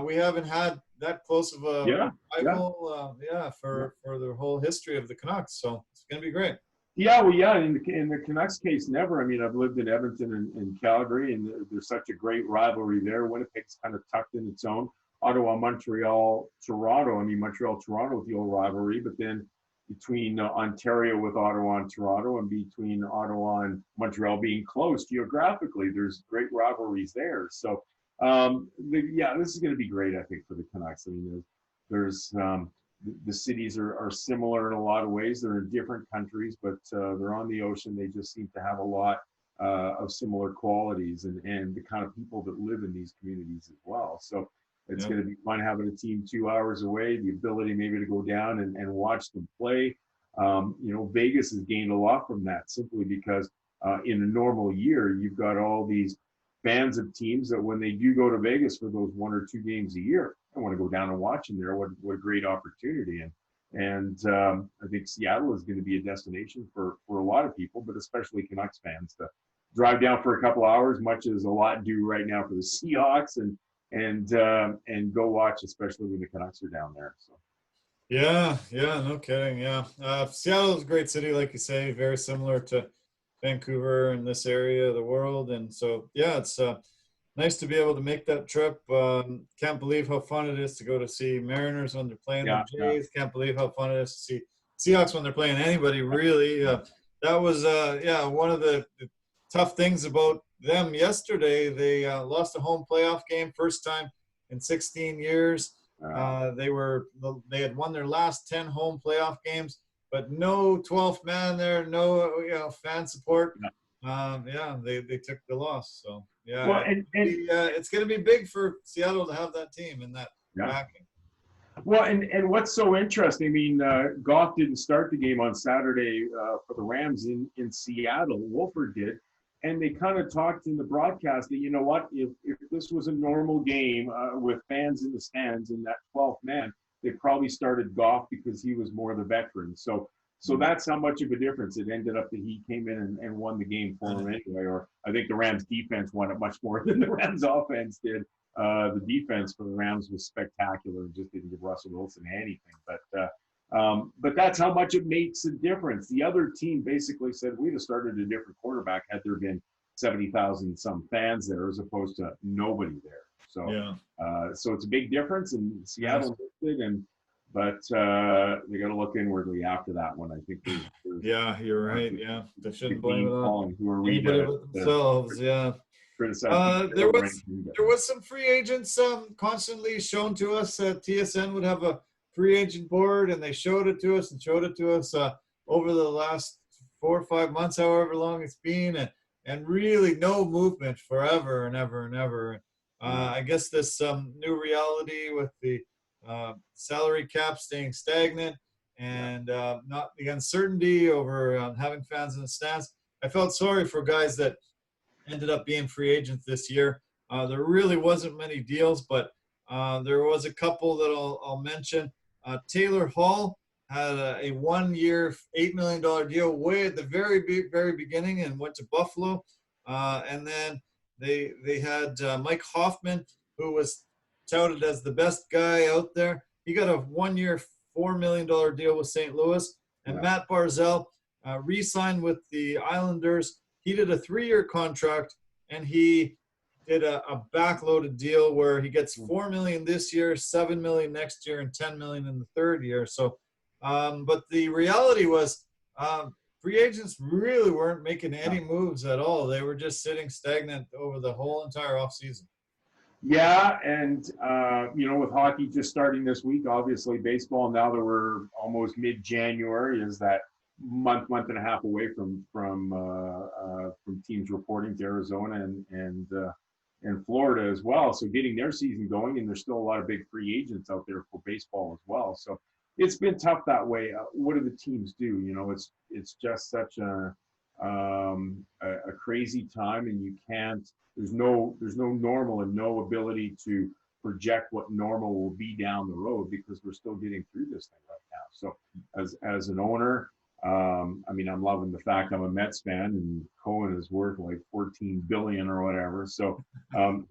we haven't had that close of a rival, for the whole history of the Canucks. So it's going to be great. Yeah, well, yeah. In the Canucks case, never. I mean, I've lived in Edmonton and Calgary, and there's such a great rivalry there. Winnipeg's kind of tucked in its own. Ottawa, Montreal, Toronto. I mean, Montreal, Toronto with the old rivalry, but then between Ontario with Ottawa and Toronto, and between Ottawa and Montreal being close geographically, there's great rivalries there. So, this is going to be great, I think, for the Canucks. I mean, there's the cities are similar in a lot of ways. They're in different countries, but they're on the ocean. They just seem to have a lot of similar qualities and the kind of people that live in these communities as well. So it's going to be fun having a team 2 hours away, the ability maybe to go down and watch them play. Vegas has gained a lot from that simply because in a normal year, you've got all these fans of teams that when they do go to Vegas for those 1 or 2 games a year, I want to go down and watch them there. What a great opportunity. And I think Seattle is going to be a destination for a lot of people, but especially Canucks fans to drive down for a couple hours, much as a lot do right now for the Seahawks, and go watch, especially when the Canucks are down there. So. Yeah, no kidding. Yeah. Seattle is a great city, like you say, very similar to Vancouver in this area of the world. And so, it's nice to be able to make that trip. Can't believe how fun it is to go to see Mariners when they're playing the Jays. Can't believe how fun it is to see Seahawks when they're playing anybody, really. That was, one of the tough things about them yesterday. They lost a home playoff game, first time in 16 years. They had won their last 10 home playoff games, but no 12th man there, no fan support. They took the loss. So it's going to be big for Seattle to have that team in that backing. Well, and what's so interesting, I mean, Goff didn't start the game on Saturday for the Rams in Seattle. Wolford did. And they kind of talked in the broadcast that, you know what, if this was a normal game with fans in the stands and that 12th man, they probably started Goff because he was more the veteran. So that's how much of a difference it ended up that he came in and won the game for him anyway. Or I think the Rams defense won it much more than the Rams offense did. The defense for the Rams was spectacular and just didn't give Russell Wilson anything. But that's how much it makes a difference. The other team basically said we'd have started a different quarterback had there been 70,000 some fans there as opposed to nobody there. So so it's a big difference, and Seattle missed it, but they got to look inwardly after that one. I think. You're right. Yeah, they shouldn't blame it on anybody but themselves. There was some free agents constantly shown to us. TSN would have a free agent board, and they showed it to us over the last 4 or 5 months, however long it's been, and really no movement forever and ever and ever. I guess this new reality with the salary cap staying stagnant and not the uncertainty over having fans in the stands. I felt sorry for guys that ended up being free agents this year. There really wasn't many deals, but there was a couple that I'll mention. Taylor Hall had a 1-year, $8 million deal way at the very beginning and went to Buffalo. And then they had Mike Hoffman, who was touted as the best guy out there. He got a 1-year, $4 million deal with St. Louis. And Matt Barzal re-signed with the Islanders. He did a 3-year contract, and he did a backloaded deal where he gets $4 million this year, $7 million next year, and $10 million in the third year. So, but the reality was, free agents really weren't making any moves at all. They were just sitting stagnant over the whole entire offseason. Yeah, and with hockey just starting this week, obviously baseball now that we're almost mid-January is that month and a half away from teams reporting to Arizona and Florida as well. So getting their season going, and there's still a lot of big free agents out there for baseball as well. So it's been tough that way. What do the teams do? You know, it's just such a crazy time, and you can't. There's no normal and no ability to project what normal will be down the road because we're still getting through this thing right now. So as an owner, I mean, I'm loving the fact I'm a Mets fan, and Cohen is worth like $14 billion or whatever. So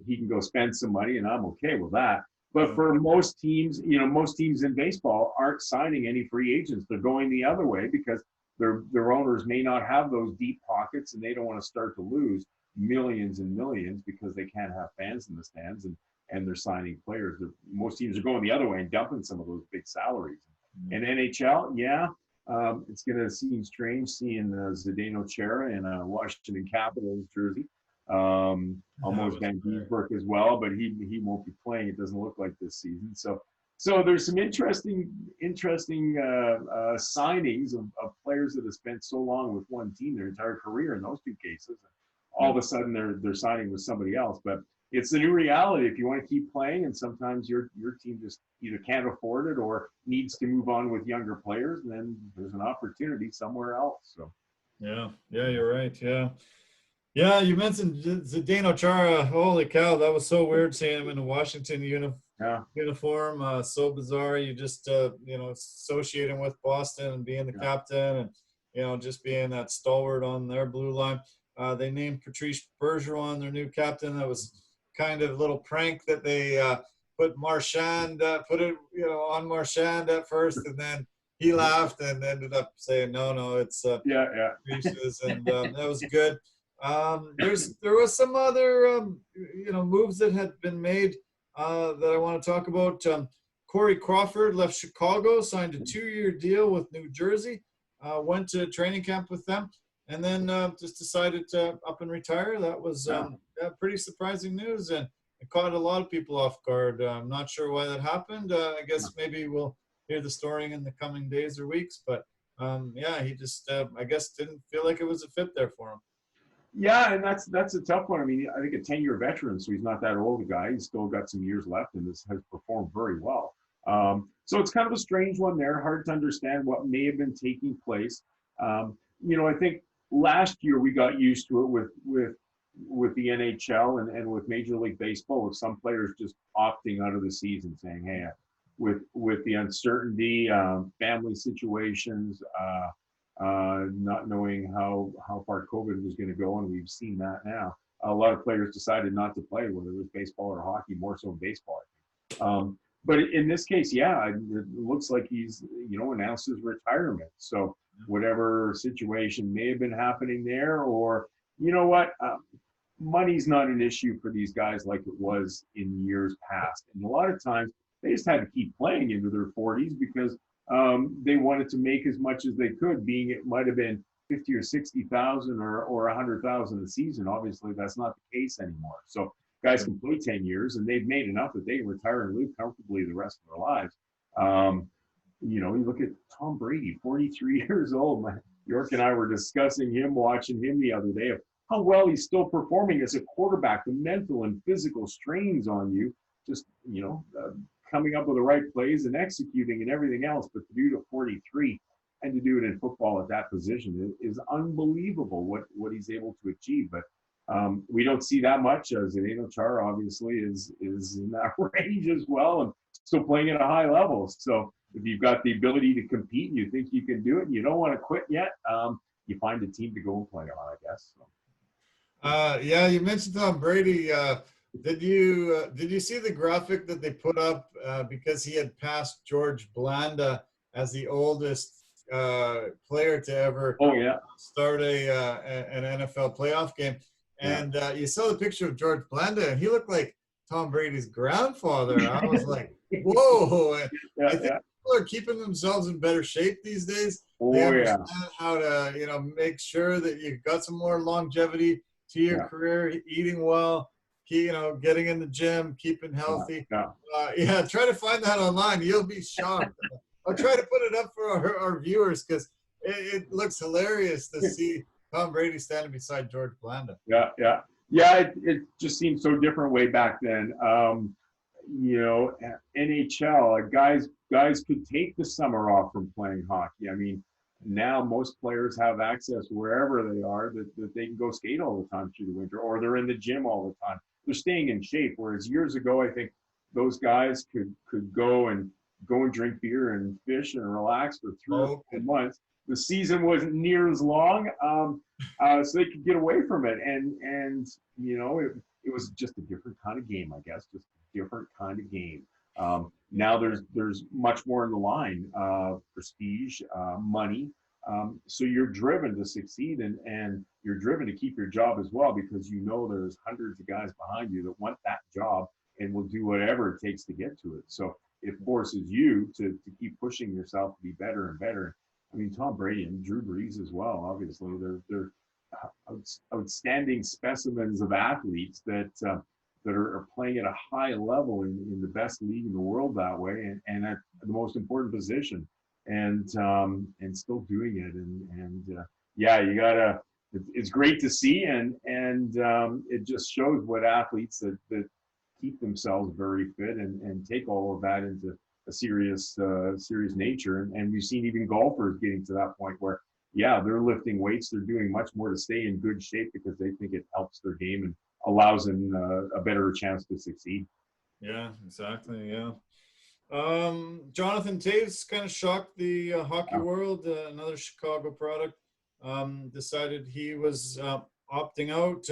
he can go spend some money, and I'm okay with that. But for most teams, you know, most teams in baseball aren't signing any free agents. They're going the other way because their owners may not have those deep pockets, and they don't want to start to lose millions and millions because they can't have fans in the stands, and they're signing players. Most teams are going the other way and dumping some of those big salaries. And NHL, yeah, it's going to seem strange seeing Zdeno Chara in a Washington Capitals jersey. Almost Van Gisbergen as well, but he won't be playing. It doesn't look like this season. So there's some interesting signings of players that have spent so long with one team their entire career in those two cases. All of a sudden they're signing with somebody else. But it's the new reality. If you want to keep playing, and sometimes your team just either can't afford it or needs to move on with younger players, and then there's an opportunity somewhere else. So yeah, you're right. Yeah, you mentioned Zdeno Chara. Holy cow, that was so weird seeing him in a Washington uniform. So bizarre. You just associate him with Boston and being the captain, and just being that stalwart on their blue line. They named Patrice Bergeron their new captain. That was kind of a little prank that they put Marchand on Marchand at first, and then he laughed and ended up saying no, it's Patrice's, and that was good. There was some other moves that had been made that I want to talk about. Corey Crawford left Chicago, signed a 2-year deal with New Jersey, went to training camp with them, and then just decided to up and retire. That was pretty surprising news, and it caught a lot of people off guard. I'm not sure why that happened. I guess maybe we'll hear the story in the coming days or weeks, but he just I guess didn't feel like it was a fit there for him. Yeah, and that's a tough one. I mean, I think a 10-year veteran, so he's not that old a guy. He's still got some years left, and this has performed very well. So it's kind of a strange one there. Hard to understand what may have been taking place. I think last year we got used to it with the NHL and with Major League Baseball, with some players just opting out of the season, saying, "Hey, with the uncertainty, family situations." Not knowing how far COVID was going to go, and we've seen that now. A lot of players decided not to play, whether it was baseball or hockey, more so in baseball, I think. But in this case, it looks like he's announced his retirement. So whatever situation may have been happening there, or money's not an issue for these guys like it was in years past. And a lot of times they just had to keep playing into their 40s because they wanted to make as much as they could, being it might have been 50 or 60,000 or 100,000 a season. Obviously, that's not the case anymore. So guys can play 10 years, and they've made enough that they can retire and live comfortably the rest of their lives. You look at Tom Brady, 43 years old. York and I were discussing him, watching him the other day, of how well he's still performing as a quarterback. The mental and physical strains on you, just coming up with the right plays and executing and everything else. But to do it at 43 and to do it in football at that position is unbelievable what he's able to achieve. But we don't see that much. Zdeno Chara obviously is in that range as well, and still playing at a high level. So if you've got the ability to compete and you think you can do it and you don't want to quit yet, you find a team to go and play on, I guess. So. You mentioned Tom Brady. Did you see the graphic that they put up because he had passed George Blanda as the oldest player to ever start an NFL playoff game? And you saw the picture of George Blanda, and he looked like Tom Brady's grandfather. I was like, whoa. I think people are keeping themselves in better shape these days. They understand how to, make sure that you've got some more longevity to your career, eating well, getting in the gym, keeping healthy. Try to find that online. You'll be shocked. I'll try to put it up for our viewers because it looks hilarious to see Tom Brady standing beside George Blanda. Yeah. It just seemed so different way back then. NHL guys could take the summer off from playing hockey. I mean, now most players have access wherever they are that they can go skate all the time through the winter, or they're in the gym all the time. They're staying in shape. Whereas years ago, I think those guys could go and drink beer and fish and relax for 3 or 4 months. The season wasn't near as long, so they could get away from it. And it was just a different kind of game, I guess, just a different kind of game. Now there's much more in the line, prestige, money. So you're driven to succeed, and you're driven to keep your job as well, because there's hundreds of guys behind you that want that job and will do whatever it takes to get to it. So it forces you to keep pushing yourself to be better and better. I mean, Tom Brady and Drew Brees as well, obviously, they're outstanding specimens of athletes that are playing at a high level in the best league in the world that way, and at the most important position, and still doing it. You gotta. It's great to see, and it just shows what athletes that keep themselves very fit and take all of that into a serious nature. And we've seen even golfers getting to that point where, they're lifting weights. They're doing much more to stay in good shape because they think it helps their game and allows them a better chance to succeed. Yeah, exactly. Yeah. Jonathan Toews kind of shocked the hockey world. Another Chicago product decided he was opting out.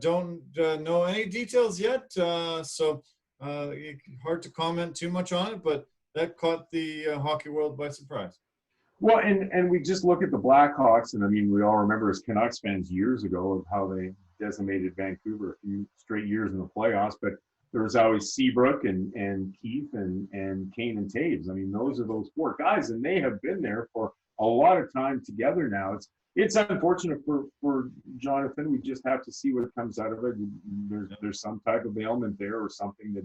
Don't know any details yet, so hard to comment too much on it, but that caught the hockey world by surprise. Well, and we just look at the Blackhawks, and I mean, we all remember as Canucks fans years ago of how they decimated Vancouver a few straight years in the playoffs, but there was always Seabrook and Keith and Kane and Toews. I mean, those are those 4 guys, and they have been there for a lot of time together now. It's unfortunate for Jonathan. We just have to see what comes out of it. There's some type of ailment there or something that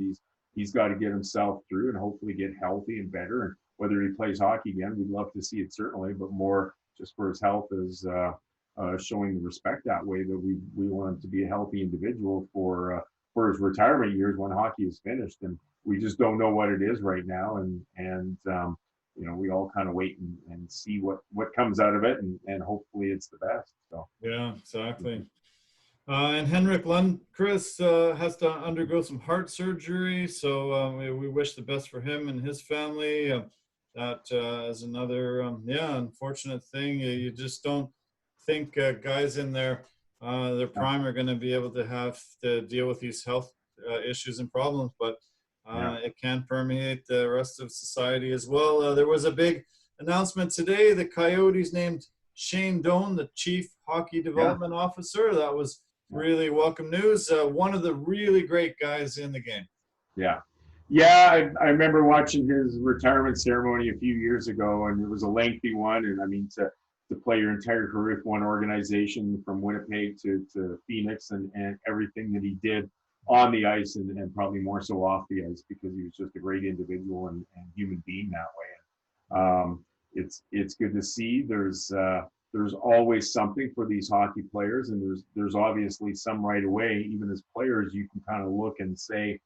he's got to get himself through and hopefully get healthy and better. And whether he plays hockey again, we'd love to see it certainly, but more just for his health is showing the respect that way, that we want him to be a healthy individual for his retirement years when hockey is finished. And we just don't know what it is right now. And we all kind of wait and see what comes out of it, and hopefully it's the best. So yeah, exactly. And Henrik Lundqvist has to undergo some heart surgery, so we wish the best for him and his family. That is another unfortunate thing. You just don't think guys in their prime are going to be able to have to deal with these health issues and problems, but it can permeate the rest of society as well. There was a big announcement today. The Coyotes named Shane Doan the Chief Hockey Development Officer. That was really welcome news. One of the really great guys in the game. I remember watching his retirement ceremony a few years ago, and it was a lengthy one. And I mean, to play your entire career with one organization from Winnipeg to Phoenix and everything that he did on the ice and probably more so off the ice, because he was just a great individual and human being that way. And it's good to see. There's always something for these hockey players, and there's obviously some right away. Even as players, you can kind of look and say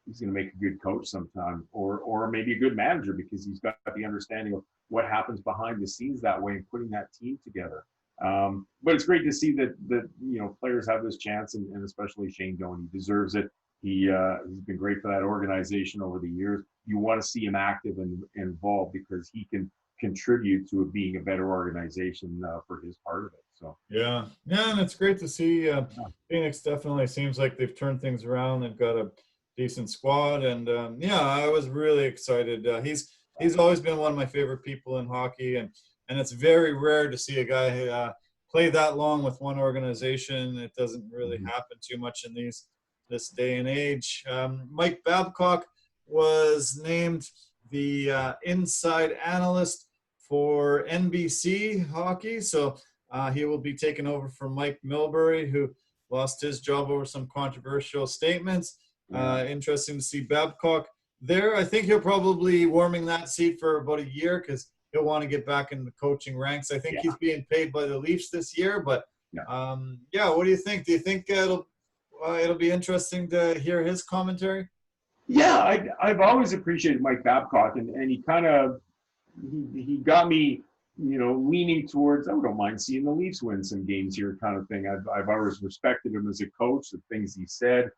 he's going to make a good coach sometime, or maybe a good manager, because he's got the understanding of what happens behind the scenes that way and putting that team together. But it's great to see that players have this chance, and especially Shane Doan. He deserves it. He's been great for that organization over the years. You want to see him active and involved, because he can contribute to it being a better organization for his part of it. So and it's great to see. Phoenix definitely seems like they've turned things around. They've got a decent squad, and I was really excited. He's always been one of my favorite people in hockey, and it's very rare to see a guy play that long with one organization. It doesn't really happen too much in this day and age. Mike Babcock was named the inside analyst for NBC Hockey, so he will be taking over from Mike Milbury, who lost his job over some controversial statements. Interesting to see Babcock there. I think he'll probably warming that seat for about a year, because he'll want to get back in the coaching ranks. I think he's being paid by the Leafs this year, but what do you think? Do you think it'll be interesting to hear his commentary? Yeah, I've always appreciated Mike Babcock, and he kind of he got me, leaning towards, I don't mind seeing the Leafs win some games here kind of thing. I've always respected him as a coach, the things he said.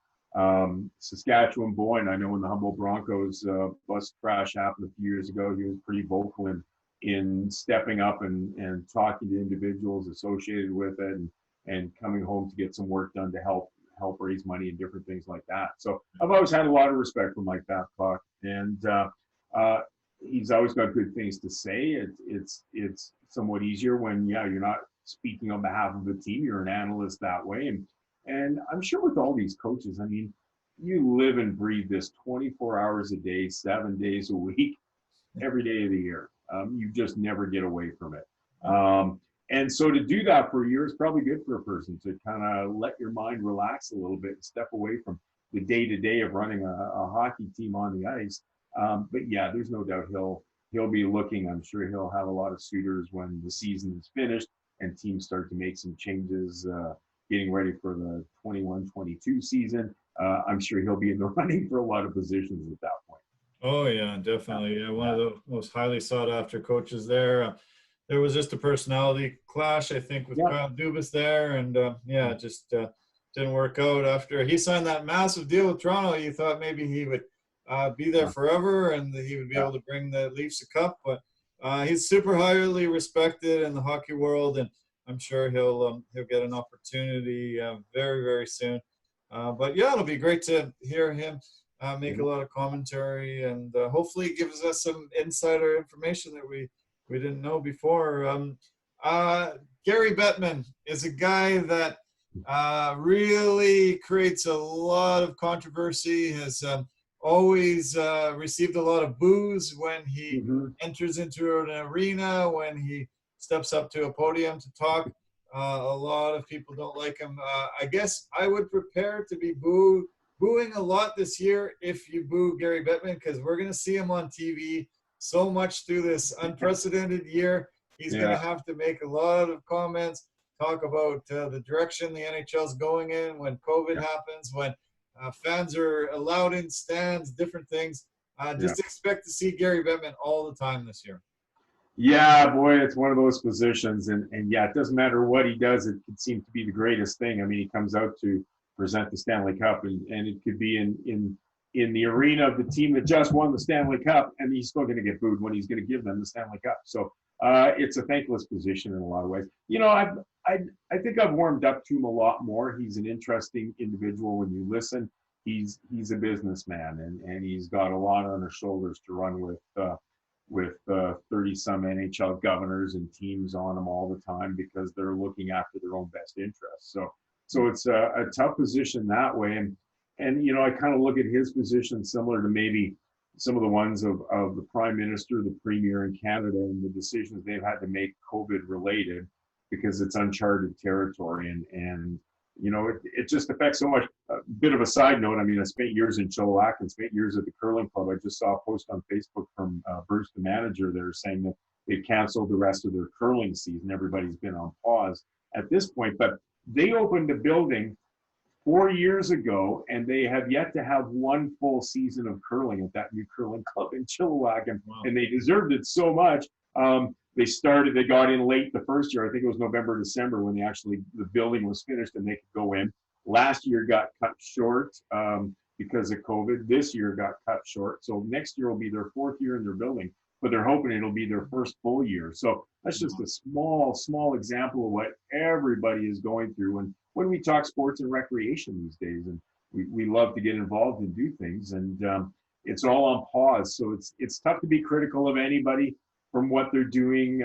Saskatchewan boy, and I know when the Humboldt Broncos bus crash happened a few years ago, he was pretty vocal in stepping up and talking to individuals associated with it and coming home to get some work done to help raise money and different things like that. So I've always had a lot of respect for Mike Babcock, and he's always got good things to say. It's somewhat easier when you're not speaking on behalf of the team. You're an analyst that way, and I'm sure with all these coaches, I mean, you live and breathe this 24 hours a day, 7 days a week, every day of the year. You just never get away from it. And so to do that for a year is probably good for a person, to kind of let your mind relax a little bit and step away from the day-to-day of running a hockey team on the ice. But yeah, there's no doubt he'll be looking. I'm sure he'll have a lot of suitors when the season is finished and teams start to make some changes, getting ready for the 21-22 season. I'm sure he'll be in the running for a lot of positions at that point. Oh yeah, definitely. Yeah, one of the most highly sought after coaches there. There was just a personality clash, I think, with Kyle Dubas there, and just didn't work out. After he signed that massive deal with Toronto, you thought maybe he would be there forever and he would be able to bring the Leafs a cup. But he's super highly respected in the hockey world, and I'm sure he'll get an opportunity very, very soon. But yeah, it'll be great to hear him make a lot of commentary, and hopefully it gives us some insider information that we didn't know before. Gary Bettman is a guy that really creates a lot of controversy, has always received a lot of boos when he enters into an arena, when he steps up to a podium to talk. A lot of people don't like him. I guess I would prepare to be booing a lot this year if you boo Gary Bettman, because we're going to see him on TV so much through this unprecedented year. He's going to have to make a lot of comments, talk about the direction the NHL is going in when COVID happens, when fans are allowed in stands, different things. Just expect to see Gary Bettman all the time this year. Yeah, boy, it's one of those positions. And it doesn't matter what he does. It could seem to be the greatest thing. I mean, he comes out to present the Stanley Cup, and it could be in the arena of the team that just won the Stanley Cup, and he's still going to get booed when he's going to give them the Stanley Cup. So it's a thankless position in a lot of ways. I think I've warmed up to him a lot more. He's an interesting individual when you listen. He's a businessman, and he's got a lot on his shoulders to run with 30-some NHL governors and teams on him all the time because they're looking after their own best interests. So it's a tough position that way. And I kind of look at his position similar to maybe some of the ones of the Prime Minister, the Premier in Canada, and the decisions they've had to make COVID related, because it's uncharted territory. And it just affects so much. A bit of a side note, I mean, I spent years in Chilliwack and spent years at the curling club. I just saw a post on Facebook from Bruce, the manager there, saying that they've canceled the rest of their curling season. Everybody's been on pause at this point, but they opened a building 4 years ago, and they have yet to have one full season of curling at that new curling club in Chilliwack, and they deserved it so much. They got in late the first year. I think it was November, December when the building was finished and they could go in. Last year got cut short because of COVID. This year got cut short. So next year will be their fourth year in their building, but they're hoping it'll be their first full year. So that's just a small example of what everybody is going through. When we talk sports and recreation these days, and we love to get involved and do things, and it's all on pause. So it's tough to be critical of anybody from what they're doing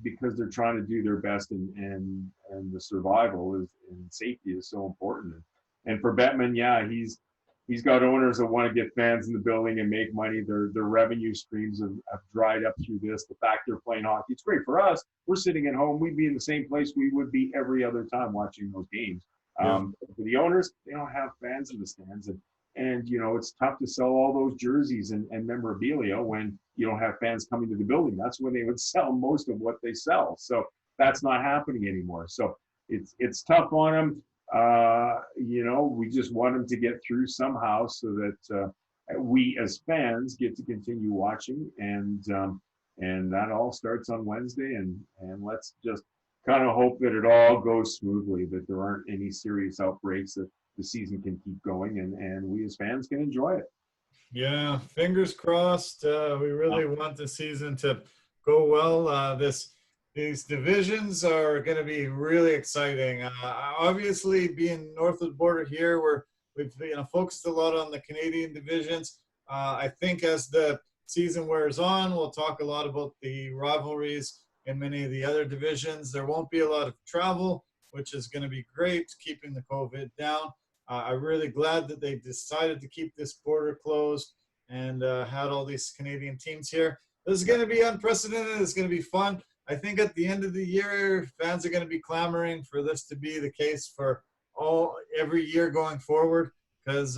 because they're trying to do their best, and the survival and safety is so important. And for Bettman, he's got owners that want to get fans in the building and make money. Their revenue streams have dried up through this. The fact they're playing hockey, it's great for us. We're sitting at home. We'd be in the same place we would be every other time watching those games. For the owners, they don't have fans in the stands. and it's tough to sell all those jerseys and memorabilia when you don't have fans coming to the building. That's when they would sell most of what they sell. So that's not happening anymore. So it's tough on them. We just want them to get through somehow so that we as fans get to continue watching, and that all starts on Wednesday, and let's just kind of hope that it all goes smoothly, that there aren't any serious outbreaks, that the season can keep going, and we as fans can enjoy it. Yeah, fingers crossed. We really want the season to go well. These divisions are going to be really exciting. Obviously, being north of the border here, we've focused a lot on the Canadian divisions. I think as the season wears on, we'll talk a lot about the rivalries in many of the other divisions. There won't be a lot of travel, which is going to be great, keeping the COVID down. I'm really glad that they decided to keep this border closed and had all these Canadian teams here. This is going to be unprecedented. It's going to be fun. I think at the end of the year, fans are going to be clamoring for this to be the case for every year going forward. Because,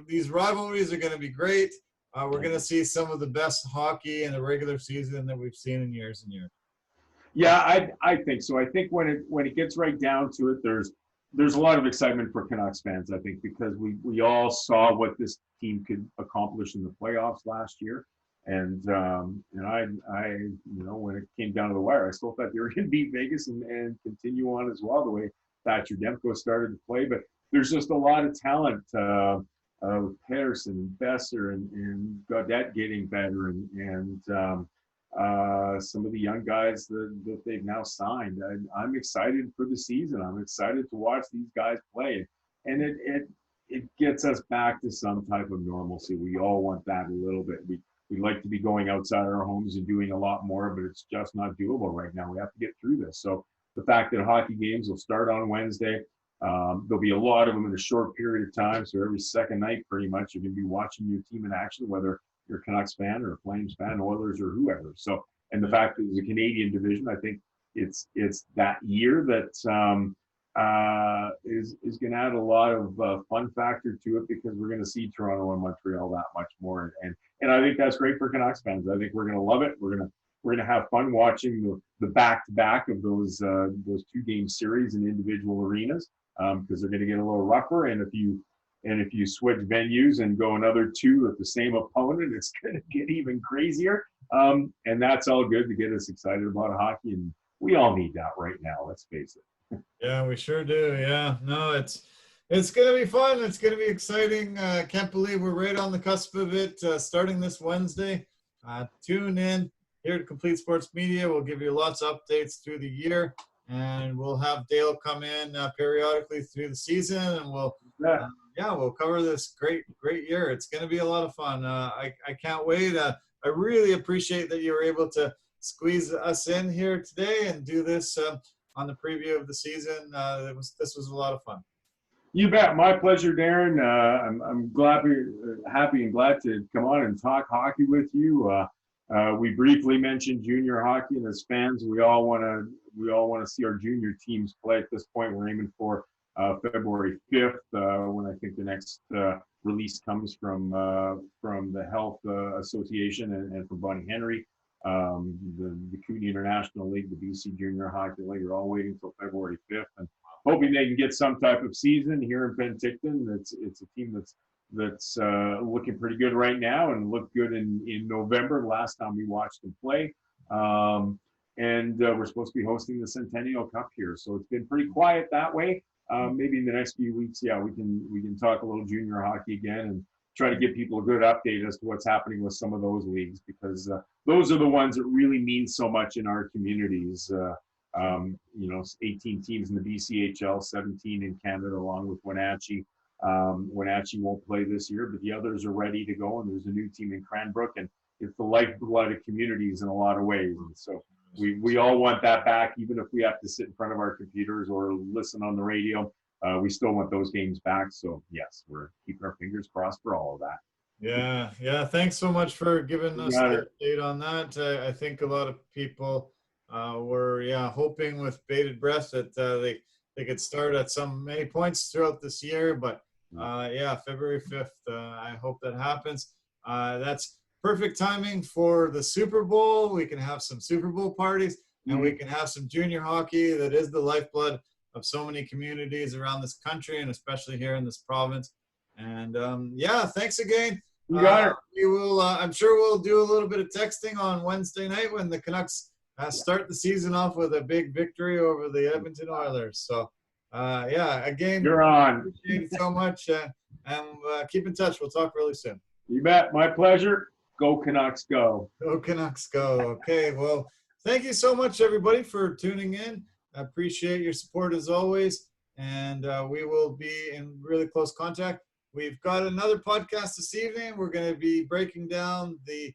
these rivalries are going to be great. We're going to see some of the best hockey in the regular season that we've seen in years and years. Yeah, I think so. I think when it gets right down to it, there's a lot of excitement for Canucks fans, I think, because we all saw what this team could accomplish in the playoffs last year. And, when it came down to the wire, I still thought they were going to beat Vegas and continue on as well, the way Thatcher Demko started to play. But there's just a lot of talent with Pedersen, Besser, and Gaudette getting better, and some of the young guys that they've now signed. I'm excited for the season. I'm excited to watch these guys play. And it gets us back to some type of normalcy. We all want that a little bit. We'd like to be going outside our homes and doing a lot more, but it's just not doable right now. We have to get through this. So the fact that hockey games will start on Wednesday, there'll be a lot of them in a short period of time. So every second night, pretty much, you're going to be watching your team in action, whether you're a Canucks fan or a Flames fan, Oilers or whoever. So, and the fact that it's a Canadian division, I think it's that year that is going to add a lot of fun factor to it, because we're going to see Toronto and Montreal that much more, and I think that's great for Canucks fans. I think we're going to love it. We're going to have fun watching the back-to-back of those 2-game series in individual arenas, because they're going to get a little rougher, and if you switch venues and go another 2 with the same opponent, it's going to get even crazier. And that's all good to get us excited about hockey, and we all need that right now. Let's face it. Yeah, we sure do. Yeah, no, it's going to be fun. It's going to be exciting. Can't believe we're right on the cusp of it. Starting this Wednesday. Tune in here to Complete Sports Media. We'll give you lots of updates through the year, and we'll have Dale come in periodically through the season, and we'll cover this great year. It's going to be a lot of fun. I can't wait. I really appreciate that you were able to squeeze us in here today and do this on the preview of the season. This was a lot of fun. You bet. My pleasure, Darren. I'm happy and glad to come on and talk hockey with you. We briefly mentioned junior hockey, and as fans, we all want to see our junior teams play. At this point, we're aiming for February 5th, when I think the next release comes from the Health Association and from Bonnie Henry. The CUNY International League, the BC Junior Hockey League are all waiting until February 5th, and hoping they can get some type of season here in Penticton. It's a team that's looking pretty good right now, and looked good in November, the last time we watched them play. And we're supposed to be hosting the Centennial Cup here, so it's been pretty quiet that way. Maybe in the next few weeks, we can talk a little junior hockey again and try to give people a good update as to what's happening with some of those leagues, because those are the ones that really mean so much in our communities. 18 teams in the BCHL, 17 in Canada, along with Wenatchee. Wenatchee won't play this year, but the others are ready to go, and there's a new team in Cranbrook, and it's the lifeblood of communities in a lot of ways. And so we all want that back, even if we have to sit in front of our computers or listen on the radio. We still want those games back. So yes, we're keeping our fingers crossed for all of that. Yeah. Thanks so much for giving us the update on that. I think a lot of people were hoping with bated breath that they could start at many points throughout this year, but Yeah, February 5th. I hope that happens. That's perfect timing for the Super Bowl. We can have some Super Bowl parties, and we can have some junior hockey that is the lifeblood of so many communities around this country, and especially here in this province. And yeah, thanks again. You got it. We will. I'm sure we'll do a little bit of texting on Wednesday night when the Canucks start the season off with a big victory over the Edmonton Oilers. So, yeah, again, You're on. Appreciate it so much, and keep in touch. We'll talk really soon. You bet. My pleasure. Go Canucks, go. Go Canucks, go. Okay, well, thank you so much, everybody, for tuning in. I appreciate your support as always, and we will be in really close contact. We've got another podcast this evening. We're going to be breaking down the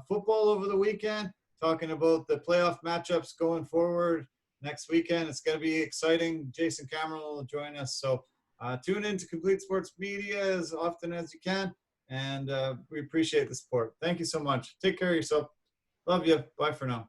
football over the weekend, talking about the playoff matchups going forward next weekend. It's going to be exciting. Jason Cameron will join us. So tune in to Complete Sports Media as often as you can, and we appreciate the support. Thank you so much. Take care of yourself. Love you. Bye for now.